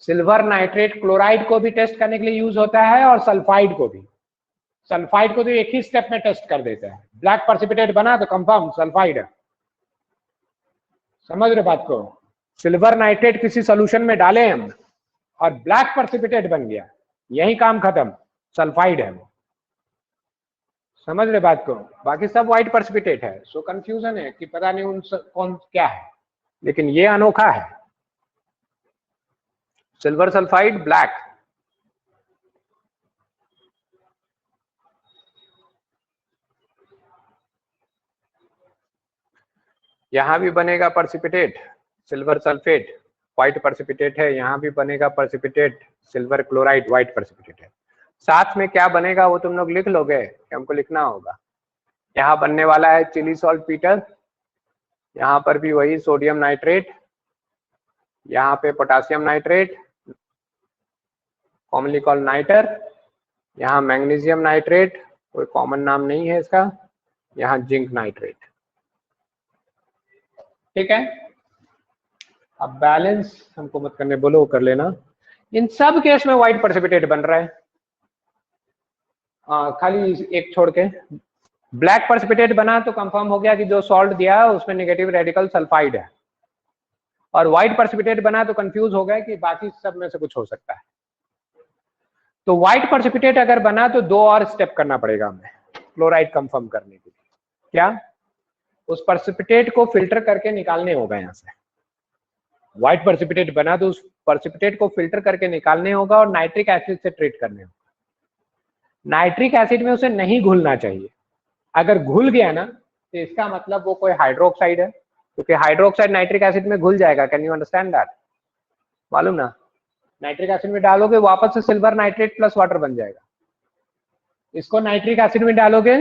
Silver nitrate chloride को भी टेस्ट करने के लिए यूज होता है और सल्फाइड को भी। सल्फाइड को तो एक ही स्टेप में टेस्ट कर देता है, ब्लैक प्रेसिपिटेट बना तो कंफर्म सल्फाइड है। समझ रहे बात को? सिल्वर नाइट्रेट किसी सॉल्यूशन में डाले हम और ब्लैक प्रेसिपिटेट बन गया, यही काम खत्म, सल्फाइड है वो। समझ रहे बात को? बाकी सब व्हाइट प्रेसिपिटेट है, सो कंफ्यूजन है कि पता नहीं उन कौन क्या है, लेकिन ये अनोखा है, सिल्वर सल्फाइड ब्लैक। यहां भी बनेगा precipitate silver sulphate, white precipitate है, यहाँ भी बनेगा precipitate silver chloride white precipitate है। साथ में क्या बनेगा वो तुम लोग लिख लोगे कि हमको लिखना होगा। यहाँ बनने वाला है चिली सॉल्ट पीटर, यहाँ पर भी वही सोडियम नाइट्रेट, यहाँ पे potassium nitrate commonly called nitre, यहाँ मैग्नीशियम नाइट्रेट कोई कॉमन नाम नहीं है इसका, यहाँ जिंक नाइट्रेट। ठीक है, अब बैलेंस हमको मत करने बोलो, कर लेना। इन सब केस में व्हाइट प्रेसिपिटेट बन रहा है, खाली एक छोड़ के। ब्लैक प्रेसिपिटेट बना तो कंफर्म हो गया कि जो सॉल्ट दिया है उसमें नेगेटिव रेडिकल सल्फाइड है, और व्हाइट प्रेसिपिटेट बना तो कंफ्यूज हो गया कि बाकी सब में से कुछ हो सकता है। तो व्हाइट प्रेसिपिटेट अगर बना तो दो और स्टेप करना पड़ेगा हमें क्लोराइड कंफर्म करने के लिए। क्या? उस प्रेसिपिटेट को फिल्टर करके निकालने होगा यहाँ से। व्हाइट प्रेसिपिटेट बना तो उस प्रेसिपिटेट को फिल्टर करके निकालने होगा और नाइट्रिक एसिड से ट्रीट करने होगा। नाइट्रिक एसिड में उसे नहीं घुलना चाहिए, अगर घुल गया ना तो इसका मतलब वो कोई हाइड्रोक्साइड है, क्योंकि हाइड्रोक्साइड नाइट्रिक एसिड में घुल जाएगा। Can you understand that? मालूम ना, नाइट्रिक एसिड में डालोगे वापस से सिल्वर नाइट्रेट प्लस वाटर बन जाएगा। इसको नाइट्रिक एसिड में डालोगे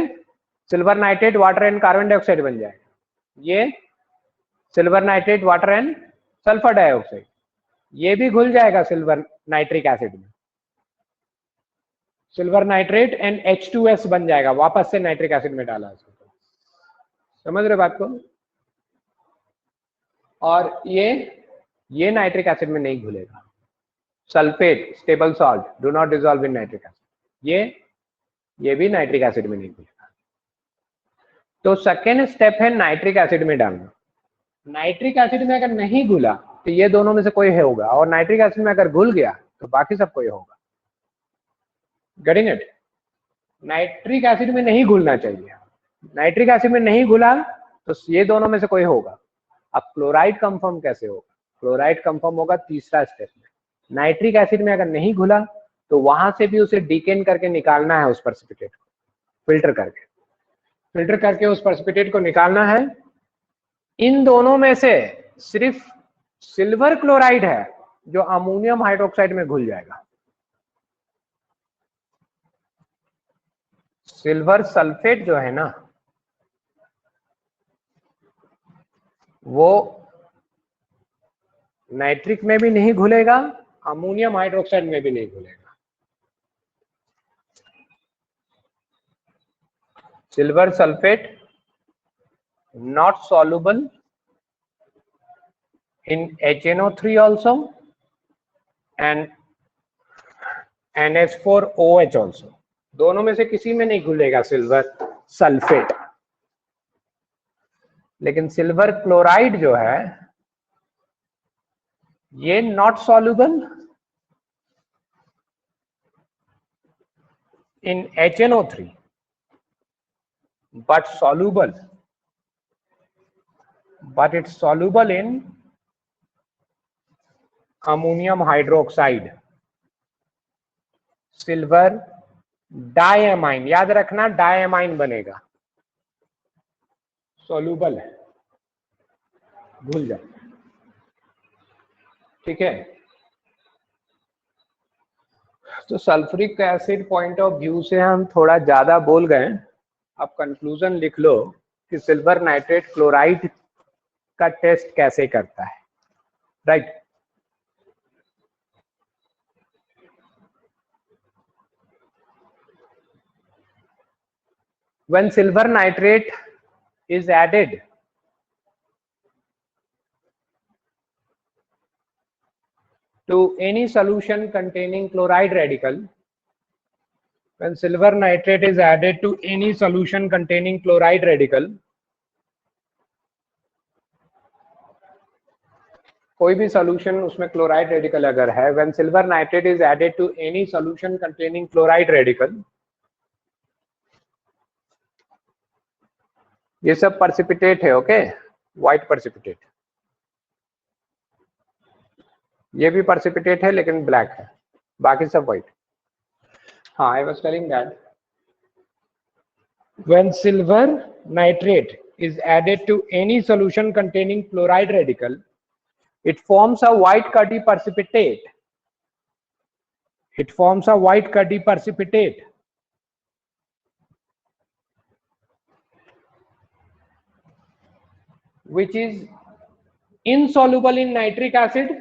silver nitrate water and carbon dioxide बन जाएगा। ये silver nitrate water and sulphur dioxide, ये भी घुल जाएगा सिल्वर नाइट्रिक एसिड में। सिल्वर नाइट्रेट एंड H2S बन जाएगा, वापस से नाइट्रिक एसिड में डाला इसको। समझ रहे बात को? और ये नाइट्रिक एसिड में नहीं घुलेगा। Sulphate stable salt do not dissolve in nitric acid, ये भी नाइट्रिक एसिड में नहीं घुलेगा। तो सेकेंड स्टेप है नाइट्रिक एसिड में डालना। नाइट्रिक एसिड में अगर नहीं घुला तो ये दोनों में से कोई होगा, और नाइट्रिक एसिड में अगर घुल गया तो बाकी सब कोई होगा। Getting it? नाइट्रिक एसिड में नहीं घुलना चाहिए, नाइट्रिक एसिड में नहीं घुला तो ये दोनों में से कोई होगा। अब क्लोराइड कंफर्म कैसे होगा? क्लोराइड कंफर्म होगा तीसरा स्टेप में। नाइट्रिक एसिड में अगर नहीं घुला तो वहां से भी उसे डिकेन करके निकालना है, उस प्रेसिपिटेट को फिल्टर करके उस प्रेसिपिटेट को निकालना है। इन दोनों में से सिर्फ सिल्वर क्लोराइड है जो अमोनियम हाइड्रोक्साइड में घुल जाएगा। सिल्वर सल्फेट जो है ना वो नाइट्रिक में भी नहीं घुलेगा, अमोनियम हाइड्रोक्साइड में भी नहीं घुलेगा। Silver sulphate not soluble in HNO3 also and NH4OH also, दोनों में से किसी में नहीं घुलेगा सिल्वर सल्फेट। लेकिन सिल्वर क्लोराइड जो है ये not soluble in HNO3 but it's soluble in ammonium hydroxide, silver diamine. याद रखना डायमाइन बनेगा, सॉल्युबल है, भूल जाए। ठीक है, तो sulphuric acid point of view से हम थोड़ा ज्यादा बोल गए। अब कंक्लूजन लिख लो कि सिल्वर नाइट्रेट क्लोराइड का टेस्ट कैसे करता है। Right, when silver nitrate is added to any solution containing chloride radical, when silver nitrate is added to any solution containing chloride radical, कोई भी solution उसमें chloride radical अगर है, when silver nitrate is added to any solution containing chloride radical, ये सब precipitate है। Okay, white precipitate, ये भी precipitate है लेकिन ब्लैक है, बाकी सब white। हाँ, I was telling that when silver nitrate is added to any solution containing chloride radical, It forms a white cutty precipitate. It forms a white cutty precipitate. Which is insoluble in nitric acid.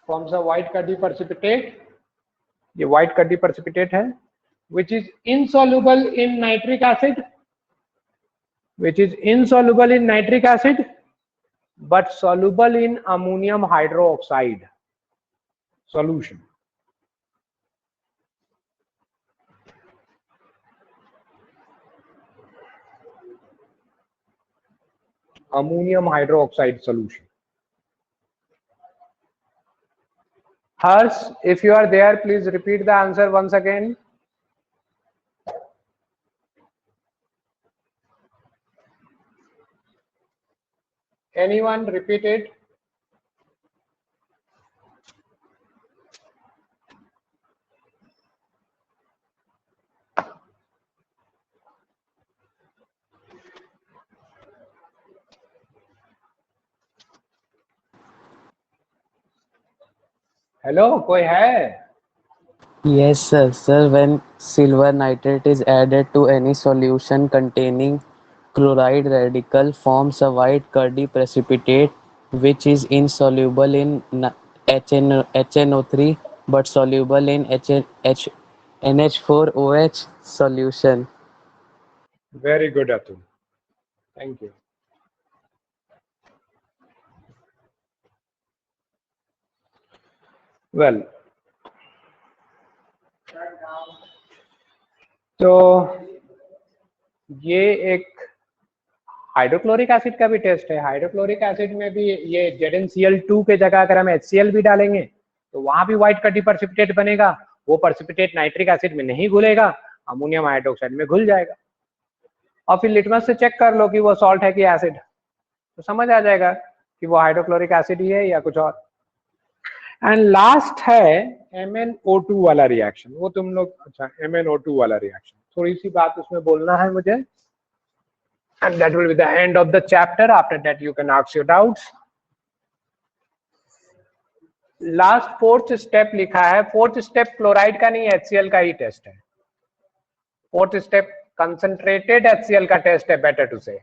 Forms a white cutty precipitate. ये white cutty precipitate है. Which is insoluble in nitric acid. Which is insoluble in nitric acid, but soluble in ammonium hydroxide solution. Ammonium hydroxide solution. Harsh, if you are there, please repeat the answer once again. Anyone repeat it? Hello, कोई है? Yes, sir. Sir, when silver nitrate is added to any solution containing chloride radical, forms a white curdy precipitate which is insoluble in HNO3 but soluble in NH4OH solution. Very good, Atul. Thank you. Well, तो ये एक hydrochloric acid का भी test है. Hydrochloric acid में भी ये ZnCl2 के जगह अगर हम HCl भी डालेंगे तो वहां भी व्हाइट कटी प्रेसिपिटेट बनेगा. वो प्रेसिपिटेट नाइट्रिक एसिड में नहीं घुलेगा, अमोनियम हाइड्रोक्साइड में घुल जाएगा. और फिर लिटमस से चेक कर लो कि वो सॉल्ट है कि एसिड, तो समझ आ जाएगा कि वो हाइड्रोक्लोरिक एसिड ही है या कुछ और. एंड लास्ट है MnO2 वाला रिएक्शन. वो तुम लोग, अच्छा MnO2 वाला रिएक्शन, थोड़ी सी बात उसमें बोलना है मुझे, and that will be the end of the chapter. After that you can ask your doubts. Last fourth step लिखा है. फोर्थ स्टेप क्लोराइड का नहीं, HCl का ही टेस्ट है. फोर्थ स्टेप कंसंट्रेटेड HCl का टेस्ट है, बेटर टू से.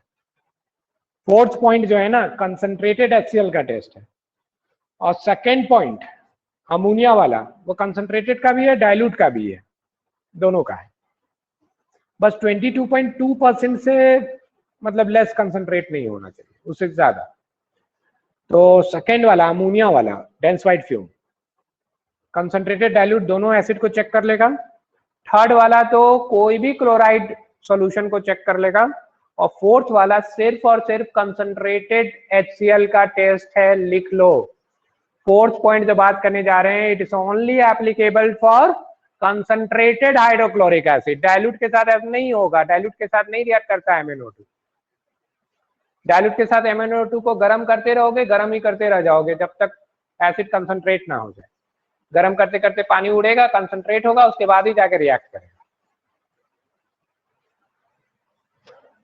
Fourth point जो है ना, कंसंट्रेटेड HCl का टेस्ट है. और सेकेंड पॉइंट अमोनिया वाला, वो कंसंट्रेटेड का भी है, डाइल्यूट का भी है, दोनों का है. बस 22.2% से मतलब लेस कंसंट्रेट नहीं होना चाहिए, उससे ज्यादा. तो सेकेंड वाला अमोनिया वाला dense white fume, concentrated dilute दोनों एसिड को चेक कर लेगा. थर्ड वाला तो कोई भी क्लोराइड सॉल्यूशन को चेक कर लेगा. और फोर्थ वाला सिर्फ और सिर्फ कंसंट्रेटेड HCl का टेस्ट है, लिख लो. फोर्थ पॉइंट जो बात करने जा रहे हैं, it is only applicable for concentrated hydrochloric acid. Dilute के साथ ऐसा नहीं होगा, डाइल्यूट के साथ नहीं रिएक्ट करता है MnO2. डाइल्यूट के साथ MnO2 को गर्म करते रहोगे, गर्म ही करते रह जाओगे जब तक एसिड कंसंट्रेट ना हो जाए. गर्म करते करते पानी उड़ेगा, कंसंट्रेट होगा, उसके बाद ही जाके रिएक्ट करेगा.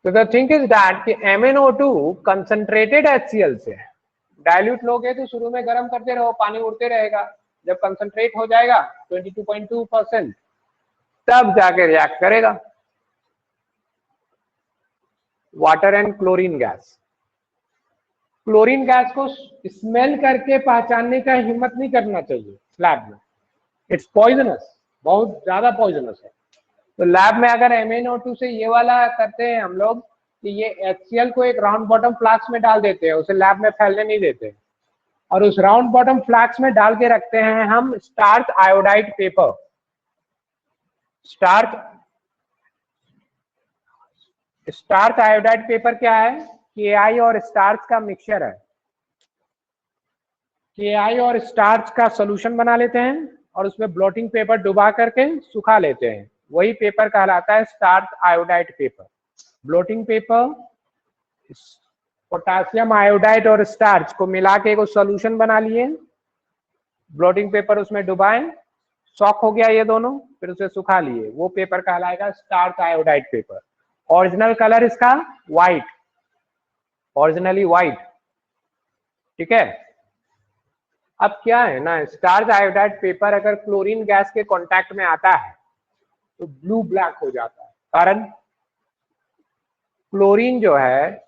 तो द थिंग इज दैट कि MnO2 कंसंट्रेटेड HCl से है. डाइल्यूट लोगे तो शुरू में गर्म करते रहो, पानी उड़ते रहेगा. जब कंसंट्रेट हो जाएगा 22.2%, तब जाके रिएक्ट करेगा. Water and chlorine gas. Chlorine gas को स्मेल करके पहचानने का हिम्मत नहीं करना चाहिए लैब में. इट्स पॉइजनस, बहुत ज्यादा पॉइजनस है. तो लैब में अगर MnO2 से ये वाला करते हैं हम लोग कि ये HCl को एक राउंड बॉटम फ्लास्क में डाल देते हैं, उसे लैब में फैलने नहीं देते, और उस राउंड बॉटम फ्लास्क में डाल के रखते हैं हम starch iodide paper. Starch iodide paper क्या है? KI और स्टार्च का मिक्सचर है. KI और स्टार्च का सोल्यूशन बना लेते हैं और उसमें ब्लोटिंग पेपर डुबा करके सुखा लेते हैं. वही पेपर कहलाता है starch iodide paper. Blotting paper potassium iodide और स्टार्च को मिला के एक सोल्यूशन बना लिए, ब्लोटिंग पेपर उसमें डुबाएं, सॉक हो गया ये दोनों, फिर उसे सुखा लिए, वो पेपर कहलाएगा starch iodide paper. Original colour इसका व्हाइट, ओरिजिनली व्हाइट. ठीक है। अब क्या है ना, स्टार्च आयोडाइड पेपर अगर क्लोरीन गैस के कांटेक्ट में आता है तो ब्लू ब्लैक हो जाता है। कारण क्लोरीन जो है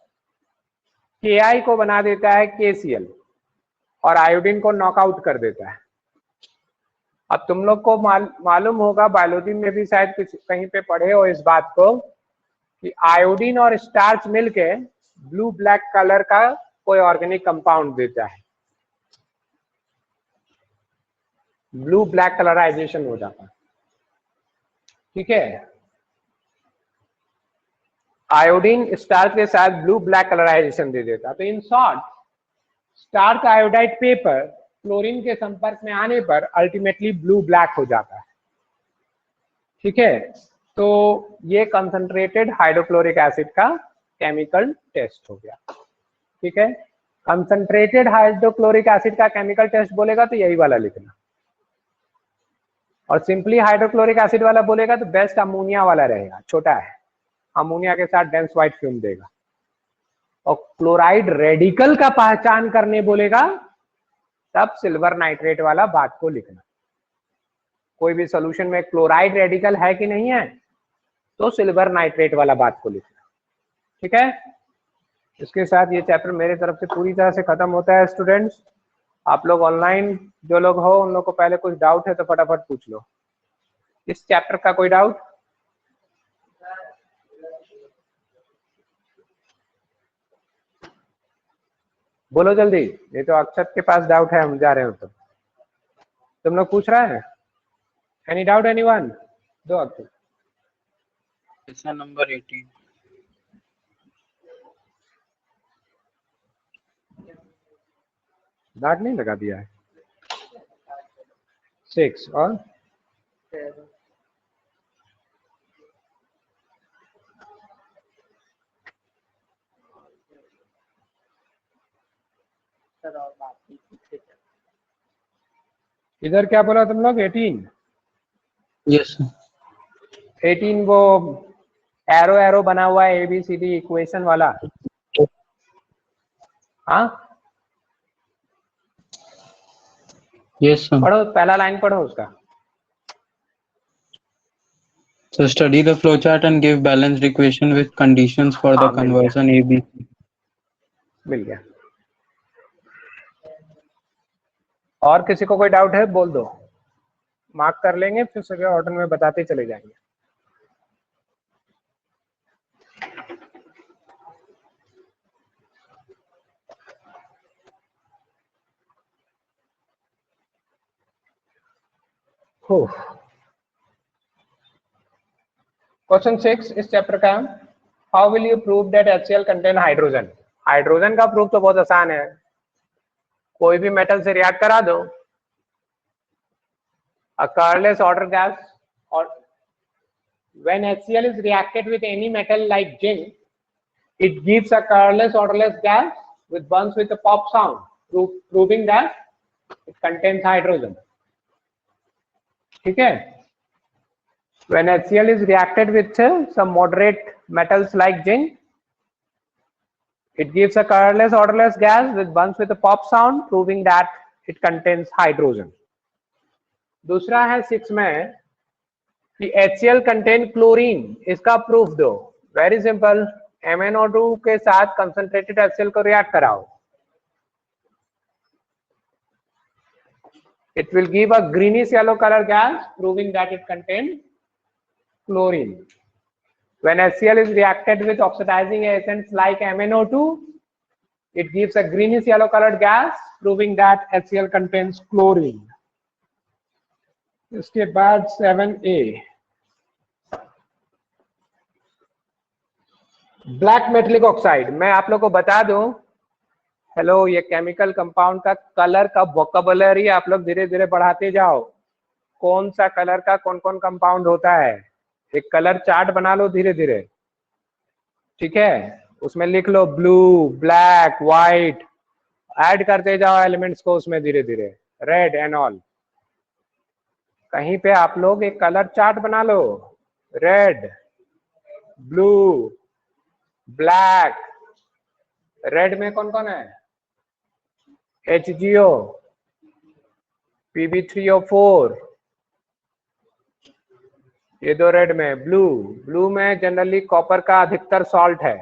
Ki को बना देता है KCl और आयोडीन को नॉकआउट कर देता है। अब तुम लोग को मालूम होगा, बायोलॉजी में भी शायद कुछ कहीं पे पढ़े हो इस बात को, कि आयोडीन और स्टार्च मिलके ब्लू ब्लैक कलर का कोई ऑर्गेनिक कंपाउंड देता है, ब्लू ब्लैक कलराइजेशन हो जाता है। ठीक है, आयोडीन स्टार्च के साथ ब्लू ब्लैक कलराइजेशन दे देता है। तो in short, starch iodide paper chlorine के संपर्क में आने पर अल्टीमेटली ब्लू ब्लैक हो जाता है। ठीक है, तो ये कंसंट्रेटेड हाइड्रोक्लोरिक एसिड का केमिकल टेस्ट हो गया। ठीक है, कंसंट्रेटेड हाइड्रोक्लोरिक एसिड का केमिकल टेस्ट बोलेगा तो यही वाला लिखना, और सिंपली हाइड्रोक्लोरिक एसिड वाला बोलेगा तो बेस्ट अमोनिया वाला रहेगा, छोटा है, अमोनिया के साथ डेंस व्हाइट फिल्म देगा। और क्लोराइड रेडिकल का पहचान करने बोलेगा तब सिल्वर नाइट्रेट वाला बात को लिखना। कोई भी सॉल्यूशन में क्लोराइड रेडिकल है कि नहीं है तो सिल्वर नाइट्रेट वाला बात को लिखना। ठीक है, इसके साथ ये चैप्टर मेरे तरफ से पूरी तरह से खत्म होता है। स्टूडेंट्स, आप लोग ऑनलाइन जो लोग हो उन लोग को पहले कुछ डाउट है तो फटाफट पूछ लो। इस चैप्टर का कोई डाउट? बोलो जल्दी, ये तो अक्षत के पास डाउट है, हम जा रहे हो तो तुम लोग पूछ रहे हैं। Any doubt anyone? दो अक्षत। Question number 18। डाट नहीं लगा दिया है। 6 और 7 इधर क्या बोला तुम लोग? 18? Yes sir. 18 वो एरो एरो बना हुआ है ABCD इक्वेशन वाला। हाँ, यस सर। पढ़ो, पहला लाइन पढ़ो उसका। So study the flowchart and give balanced equation with conditions for the हाँ, मिल गया, conversion AB. मिल गया। और किसी को कोई डाउट है बोल दो, मार्क कर लेंगे, फिर सभी ऑर्डर में बताते चले जाएंगे। क्वेश्चन 6 इस चैप्टर का, how will you prove that HCl contain hydrogen? Hydrogen का प्रूफ तो बहुत आसान है, कोई भी मेटल से रिएक्ट करा दो, a colorless order gas, or when HCl is reacted with any metal like zinc, it gives a colorless odorless gas which burns with a pop sound, proving that it contains hydrogen. ठीक है, when HCl is reacted with some moderate metals like zinc, it gives a colorless odorless gas which burns with a pop sound, proving that it contains hydrogen. दूसरा है 6 में कि HCl contain chlorine, इसका proof दो। Very simple, MnO2 के साथ concentrated HCl को react कराओ, it will give a greenish yellow color gas proving that it contains chlorine. When HCl is reacted with oxidizing agents like MnO2, it gives a greenish yellow colored gas proving that HCl contains chlorine. इसके बाद 7A, black metallic oxide. मैं आप लोग को बता दूं, hello, ये chemical compound का कलर का वोकैबुलरी आप लोग धीरे धीरे बढ़ाते जाओ। कौन सा कलर का कौन कौन कंपाउंड होता है, एक कलर चार्ट बना लो धीरे धीरे। ठीक है, उसमें लिख लो ब्लू, ब्लैक, व्हाइट, ऐड करते जाओ एलिमेंट्स को उसमें धीरे धीरे, रेड एंड ऑल। कहीं पे आप लोग एक कलर चार्ट बना लो, रेड, ब्लू, ब्लैक। रेड में कौन कौन है? HgO, Pb3O4, ये दो रेड में। ब्लू में जनरली कॉपर का अधिकतर सॉल्ट है।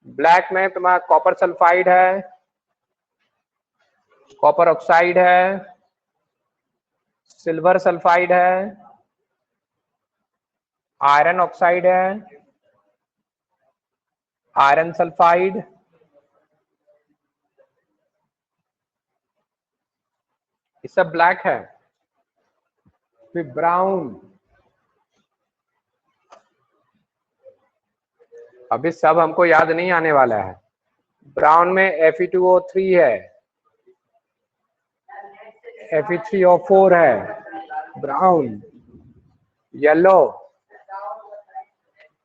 ब्लैक में तुम्हारा कॉपर सल्फाइड है, कॉपर ऑक्साइड है, सिल्वर सल्फाइड है, आयरन ऑक्साइड है, आयरन सल्फाइड, ये सब ब्लैक है। फिर ब्राउन, अभी सब हमको याद नहीं आने वाला है। ब्राउन में Fe2O3 है, Fe3O4 है, ब्राउन।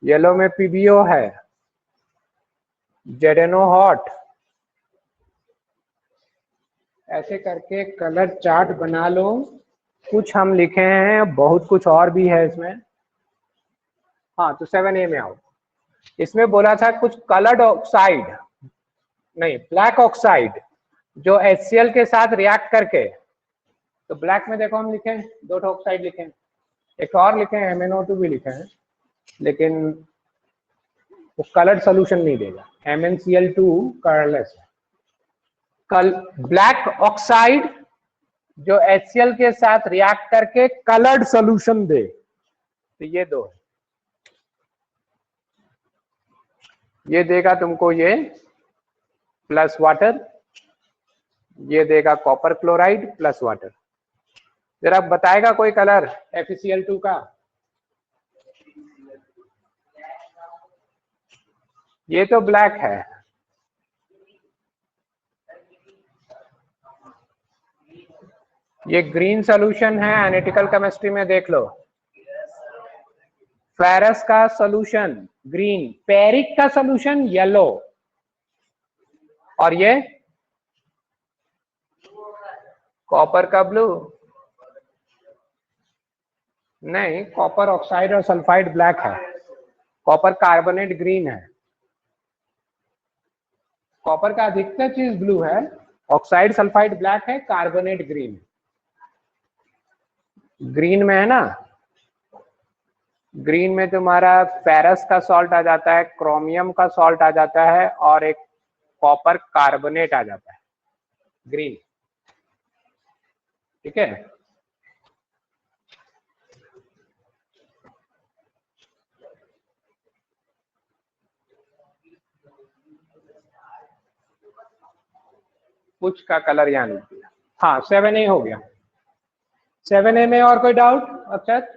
येलो में PbO है, ZnO हॉट। ऐसे करके कलर चार्ट बना लो। कुछ हम लिखे हैं, बहुत कुछ और भी है इसमें। हाँ, तो 7A में आओ। इसमें बोला था कुछ कलर्ड ऑक्साइड, नहीं ब्लैक ऑक्साइड, जो HCl के साथ रिएक्ट करके, तो ब्लैक में देखो हम लिखे दो ऑक्साइड लिखे हैं, एक और लिखे हैं MnO2 भी लिखे हैं, लेकिन वो कलर्ड सोल्यूशन नहीं देगा। MnCl2 कलरलेस है। ब्लैक ऑक्साइड जो HCl के साथ रिएक्ट करके कलर्ड सोल्यूशन दे, तो ये दो है। ये देगा तुमको ये प्लस वाटर, ये देगा कॉपर क्लोराइड प्लस वाटर। जरा बताएगा कोई कलर FeCl2 का? ये तो ब्लैक है। ये ग्रीन सोल्यूशन है, एनालिटिकल केमिस्ट्री में देख लो। फेरस का सोल्यूशन ग्रीन, पेरिक का सोल्यूशन येलो, और ये कॉपर का ब्लू। नहीं, कॉपर ऑक्साइड और सल्फाइड ब्लैक है, कॉपर कार्बोनेट ग्रीन है। कॉपर का अधिकतर चीज ब्लू है, ऑक्साइड सल्फाइड ब्लैक है, कार्बोनेट ग्रीन। ग्रीन में है ना, ग्रीन में तुम्हारा फेरस का सॉल्ट आ जाता है, क्रोमियम का सॉल्ट आ जाता है, और एक कॉपर कार्बोनेट आ जाता है, ग्रीन। ठीक है। कुछ का कलर यहाँ नहीं दिया। हाँ, 7A हो गया। 7A में और कोई डाउट अक्षत?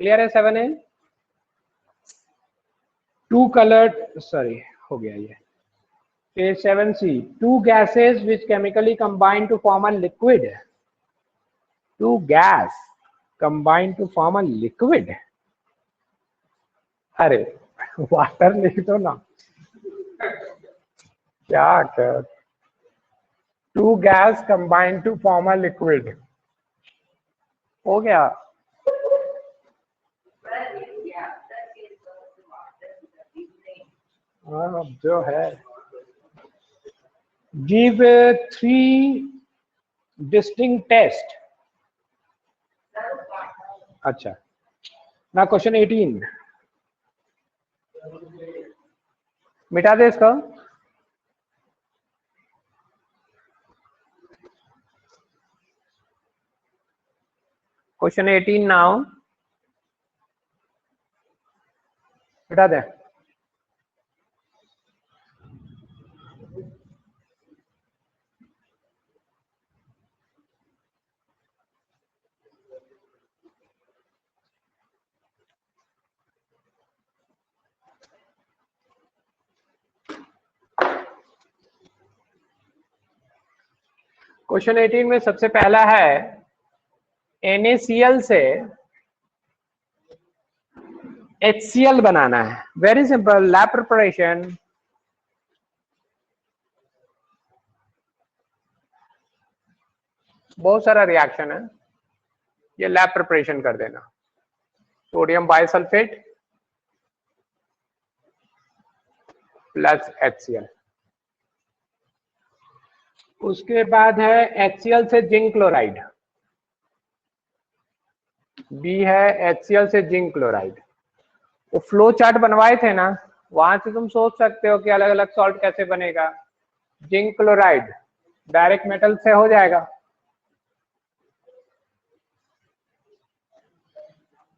क्लियर है 7A? टू कलर्ड, सॉरी हो गया ये। Page 7C, two gases which chemically combine to form a liquid. Two gas combine to form a liquid. अरे वाटर लिख दो ना, क्या कर। Two gas combine to form a liquid, हो गया। हाँ, अब जो है, गिव 3 डिस्टिंक्ट टेस्ट। अच्छा ना, क्वेश्चन 18 मिटा दे इसका। क्वेश्चन 18 नाउ मिटा दे। क्वेश्चन 18 में सबसे पहला है NaCl से HCl बनाना है। Very simple, lab preparation. बहुत सारा रिएक्शन है, ये लैब प्रिपरेशन कर देना। सोडियम बाइसल्फेट प्लस HCl, उसके बाद है HCl से जिंक क्लोराइड, बी है HCl से जिंक क्लोराइड। वो फ्लो चार्ट बनवाए थे ना, वहां से तुम सोच सकते हो कि अलग अलग सॉल्ट कैसे बनेगा। जिंक क्लोराइड डायरेक्ट मेटल से हो जाएगा।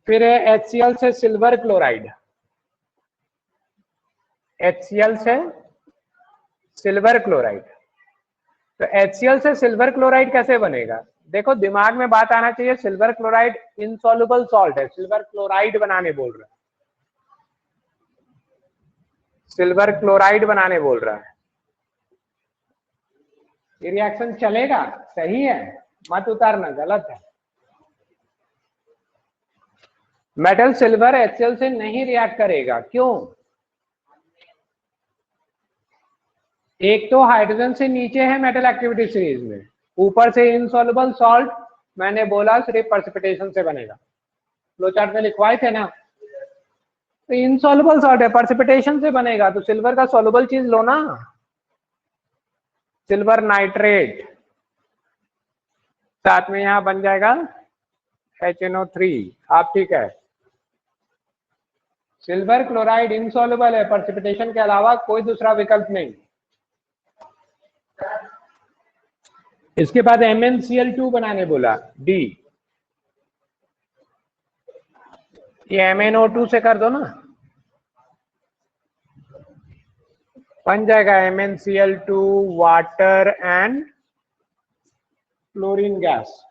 फिर है HCl से सिल्वर क्लोराइड, HCl से सिल्वर क्लोराइड। तो HCl से सिल्वर क्लोराइड कैसे बनेगा? देखो दिमाग में बात आना चाहिए, सिल्वर क्लोराइड इनसॉल्युबल सॉल्ट है, सिल्वर क्लोराइड बनाने बोल रहा है, सिल्वर क्लोराइड बनाने बोल रहा है। ये रिएक्शन चलेगा? सही है, मत उतारना, गलत है। मेटल सिल्वर HCl से नहीं रिएक्ट करेगा, क्यों? एक तो हाइड्रोजन से नीचे है मेटल एक्टिविटी सीरीज में, ऊपर से इनसॉल्युबल सॉल्ट, मैंने बोला सिर्फ प्रेसिपिटेशन से बनेगा, फ्लो चार्ट में लिखवाए थे ना। तो इनसॉल्युबल सॉल्ट है, प्रेसिपिटेशन से बनेगा, तो सिल्वर का सॉल्युबल चीज लो ना, सिल्वर नाइट्रेट। साथ में यहां बन जाएगा HNO3। आप ठीक है, सिल्वर क्लोराइड इनसॉल्युबल है, प्रेसिपिटेशन के अलावा कोई दूसरा विकल्प नहीं। इसके बाद MnCl2 बनाने बोला, डी। ये MnO2 से कर दो ना, बन जाएगा MnCl2 water and chlorine gas.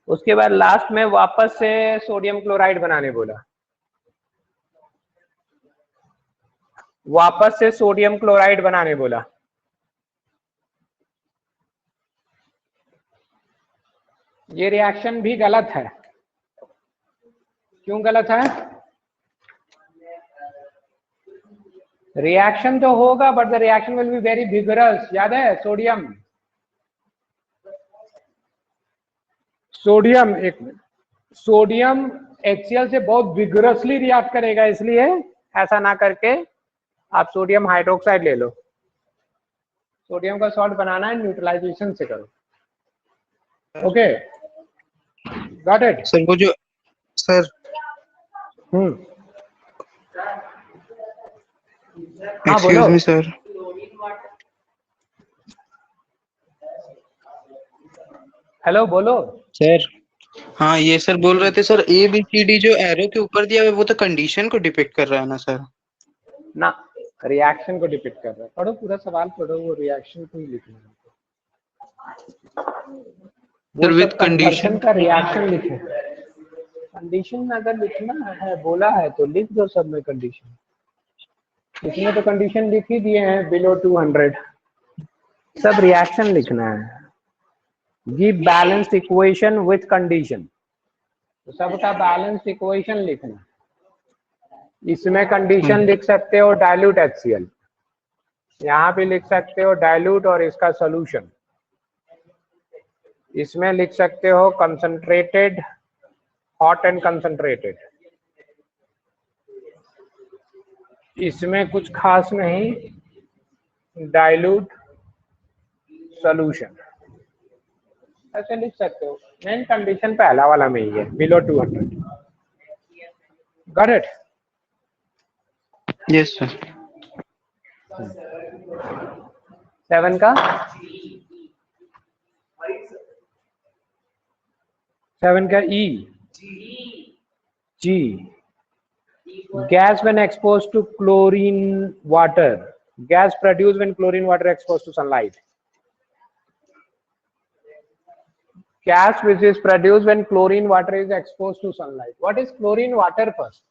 उसके बाद लास्ट में वापस से सोडियम क्लोराइड बनाने बोला, वापस से सोडियम क्लोराइड बनाने बोला। ये रिएक्शन भी गलत है। क्यों गलत है? रिएक्शन तो होगा but the reaction will be very vigorous. याद है सोडियम, सोडियम एक सोडियम HCl से बहुत विगरसली रिएक्ट करेगा, इसलिए ऐसा ना करके आप सोडियम हाइड्रोक्साइड ले लो। सोडियम का सॉल्ट बनाना है, न्यूट्रलाइजेशन से करो। ओके, गॉट इट सर वो जो सर हाँ बोलो। एक्सक्यूज मी सर, हेलो बोलो सर हाँ ये सर बोल रहे थे सर ABCD जो एरो के ऊपर दिया हुआ है वो तो कंडीशन को डिपिक्ट कर रहा है ना सर? ना, रिएक्शन को डिपिक्ट कर रहा है। पढ़ो पूरा सवाल पढ़ो, वो रिएक्शन को ही लिखना है। सर वो विद सब कंडीशन कन्वर्शन का रिएक्शन लिखे। कंडीशन अगर लिखना है बोला है तो लिख दो सब में कंडीशन। इसमें तो कंडीशन लिख ही दिए हैं, बिलो 200। सब रिएक्शन लिखना है। Give balanced equation with condition, तो सबका बैलेंस्ड इक्वेशन लिखना। इसमें कंडीशन लिख सकते हो डाइल्यूट HCl, यहाँ पे लिख सकते हो डाइल्यूट और इसका सॉल्यूशन। इसमें लिख सकते हो कंसंट्रेटेड, हॉट एंड कंसंट्रेटेड। इसमें कुछ खास नहीं, डाइल्यूट सॉल्यूशन ऐसे लिख सकते हो। मेन कंडीशन पहला वाला में ही है, below 200। Got it? Yes sir. 7 का 7 का E, G, gas when exposed to chlorine water, gas produced when chlorine water exposed to sunlight, gas which is produced when chlorine water is exposed to sunlight. What is chlorine water first?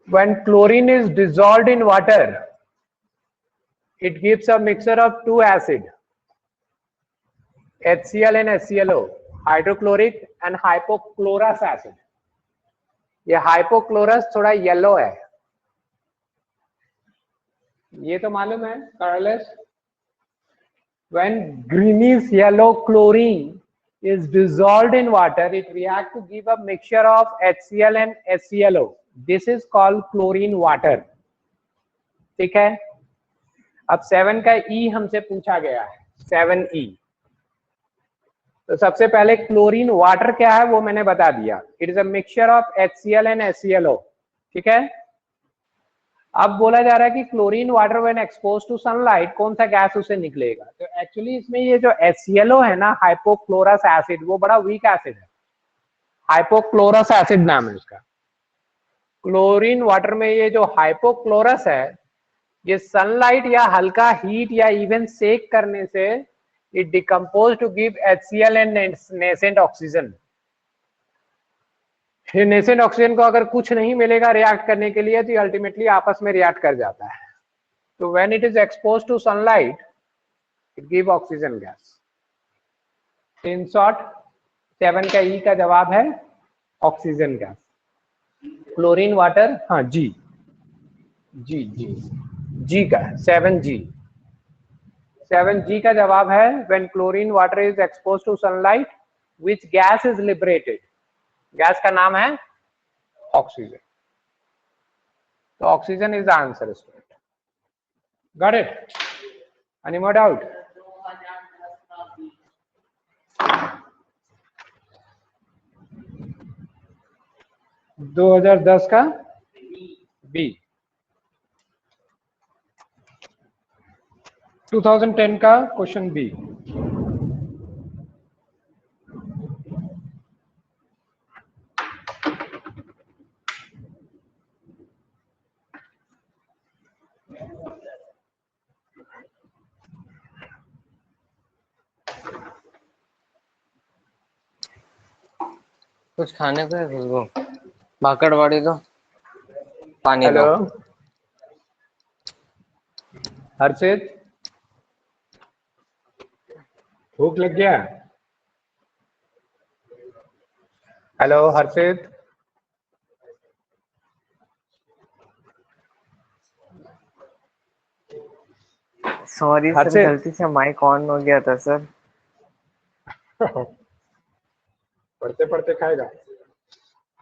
When chlorine is dissolved in water, it gives a mixture of two acid, HCl and HClO, hydrochloric and hypochlorous acid. ये hypochlorous थोड़ा yellow है, ये तो मालूम है, colourless. When greenish yellow chlorine is dissolved in water, it reacts to give a mixture of HCl and HClO. This is called chlorine water. ठीक है। अब 7 का E हमसे पूछा गया है, 7E। तो सबसे पहले क्लोरीन वाटर क्या है वो मैंने बता दिया, it is a mixture of HCl and HClO। ठीक है। अब बोला जा रहा है कि chlorine water when expose to sunlight कौन सा गैस उसे निकलेगा। तो एक्चुअली इसमें ये जो HClO है ना, हाइपोक्लोरस एसिड, वो बड़ा वीक एसिड है, हाइपोक्लोरस एसिड नाम है उसका। क्लोरीन वाटर में ये जो हाइपोक्लोरस है, ये सनलाइट या हल्का हीट या इवन सेक करने से it decompose to give HCl and nascent oxygen. Nascent oxygen को अगर कुछ नहीं मिलेगा रिएक्ट करने के लिए तो ये अल्टीमेटली आपस में रिएक्ट कर जाता है। तो when it is expose to sunlight it give oxygen gas. In short 7 का E का जवाब है ऑक्सीजन गैस। क्लोरीन वाटर, हाँ जी जी जी जी का 7G का जवाब है when chlorine water is expose to sunlight which gas is liberated. Gas का नाम है ऑक्सीजन। तो oxygen is the answer student. Got it? Any more doubt? दो 2010 का बी, 2010 का क्वेश्चन बी। कुछ खाने को है खुशबू? बाकड़वाड़ी दो, पानी दो। हेलो हर्षित, भूख लग गया? हेलो हर्षित, सॉरी सर, हर्षित। गलती से माइक ऑन हो गया था सर। पढ़ते पढ़ते खाएगा।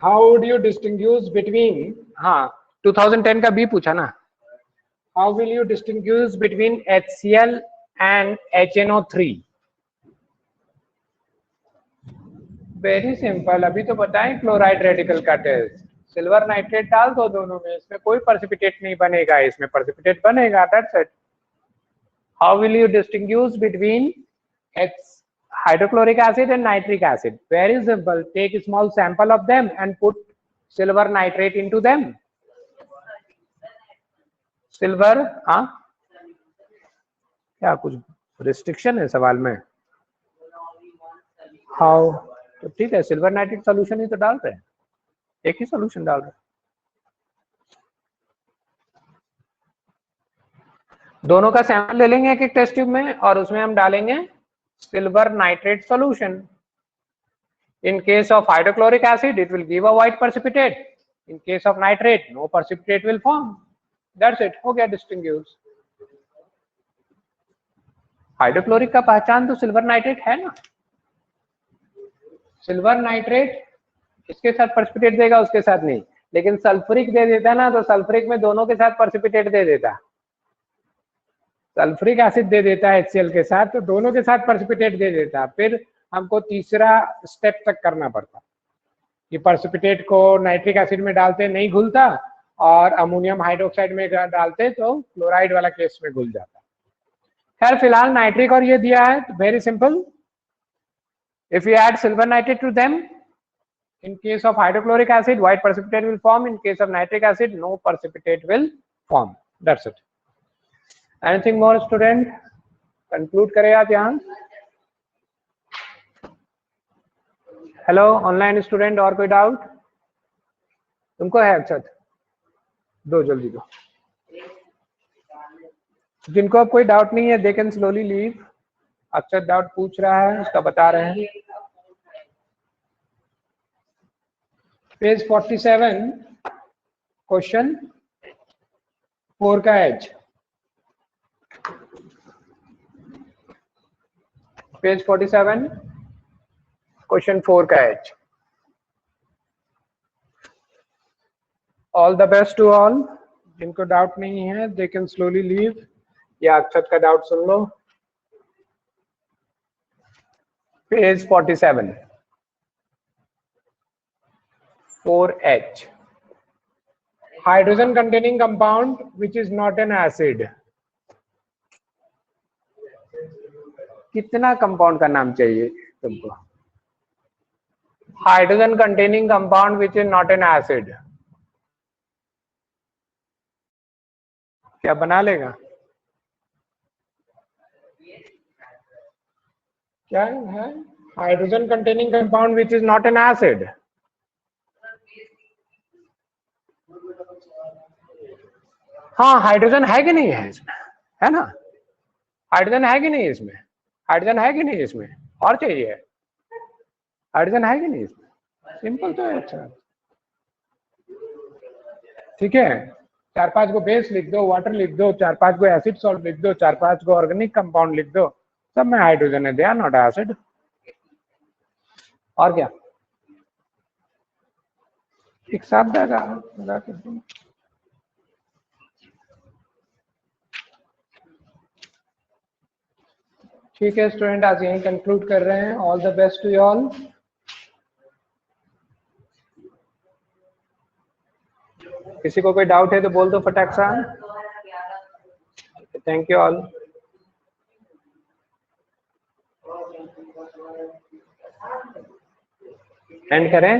How do you distinguish between, हाँ 2010 का बी पूछा ना। How will you distinguish between HCl and HNO3? Very simple, अभी तो बताएं क्लोराइड रेडिकल का टेस्ट। सिल्वर नाइट्रेट डाल दो दोनों में, इसमें कोई प्रेसिपिटेट नहीं बनेगा, इसमें प्रेसिपिटेट बनेगा, that's it. How will you distinguish between hydrochloric acid and nitric acid? Very simple, take a small sample of them and put silver nitrate into them. Silver, हाँ क्या कुछ रिस्ट्रिक्शन है सवाल में? हाउ, तो ठीक है, सिल्वर नाइट्रेट सोल्यूशन ही तो डाल रहे हैं, एक ही सोल्यूशन डाल रहे हैं। दोनों का सैंपल ले लेंगे एक एक टेस्ट ट्यूब में और उसमें हम डालेंगे silver nitrate solution. In case of hydrochloric acid, it will give a white precipitate. In case of nitrate, no precipitate will form. That's it. हो गया distinguish. हाइड्रोक्लोरिक का पहचान तो सिल्वर नाइट्रेट है ना। सिल्वर नाइट्रेट इसके साथ प्रेसिपिटेट देगा, उसके साथ नहीं, लेकिन सल्फ्यूरिक दे देता ना, तो सल्फ्यूरिक में दोनों के साथ प्रेसिपिटेट दे देता। सल्फ्यूरिक एसिड दे देता है HCl के साथ, तो दोनों के साथ प्रेसिपिटेट दे देता। फिर हमको तीसरा स्टेप तक करना पड़ता कि प्रेसिपिटेट को नाइट्रिक एसिड में डालते नहीं घुलता और अमोनियम हाइड्रोक्साइड में डालते तो क्लोराइड वाला केस में घुल जाता। खैर फिलहाल नाइट्रिक और ये दिया है, very simple, if you add silver nitrate to them, in case of hydrochloric acid white precipitate will form, in case of nitric acid no precipitate will form, that's it. Anything more student? conclude करें आप यहाँ? Hello online student, और कोई doubt तुमको है? अक्षत दो, जल्दी दो। जिनको अब कोई डाउट नहीं है they can slowly leave. Akshat doubt पूछ रहा है, उसका बता रहे हैं। पेज 47 क्वेश्चन 4 का H। पेज 47 क्वेश्चन 4 का H। All the best to all, जिनको डाउट नहीं है दे कैन स्लोली लीव, या अक्षत का डाउट सुन लो। Page 47 4H, hydrogen containing compound which is not an acid. कितना कंपाउंड का नाम चाहिए तुमको? Hydrogen containing compound which is not an acid, क्या बना लेगा? क्या है? Hydrogen containing compound which is not an acid. हाँ, हाइड्रोजन है कि नहीं है इसमें, है ना? हाइड्रोजन है कि नहीं इसमें? हाइड्रोजन है कि नहीं इसमें? और चाहिए? हाइड्रोजन है कि नहीं इसमें? सिंपल तो है। अच्छा, ठीक है, 4-5 को बेस लिख दो, वाटर लिख दो, 4-5 को एसिड सॉल्ट लिख दो, 4-5 को ऑर्गेनिक कंपाउंड लिख दो, सब में हाइड्रोजन है, दे आर नॉट एसिड। और क्या? एक साथ जाएगा लगा के दो। ठीक है स्टूडेंट, आज यही कंक्लूड कर रहे हैं। All the best to all. किसी को कोई डाउट है तो बोल दो फटाक सा। Thank you all. एंड करें।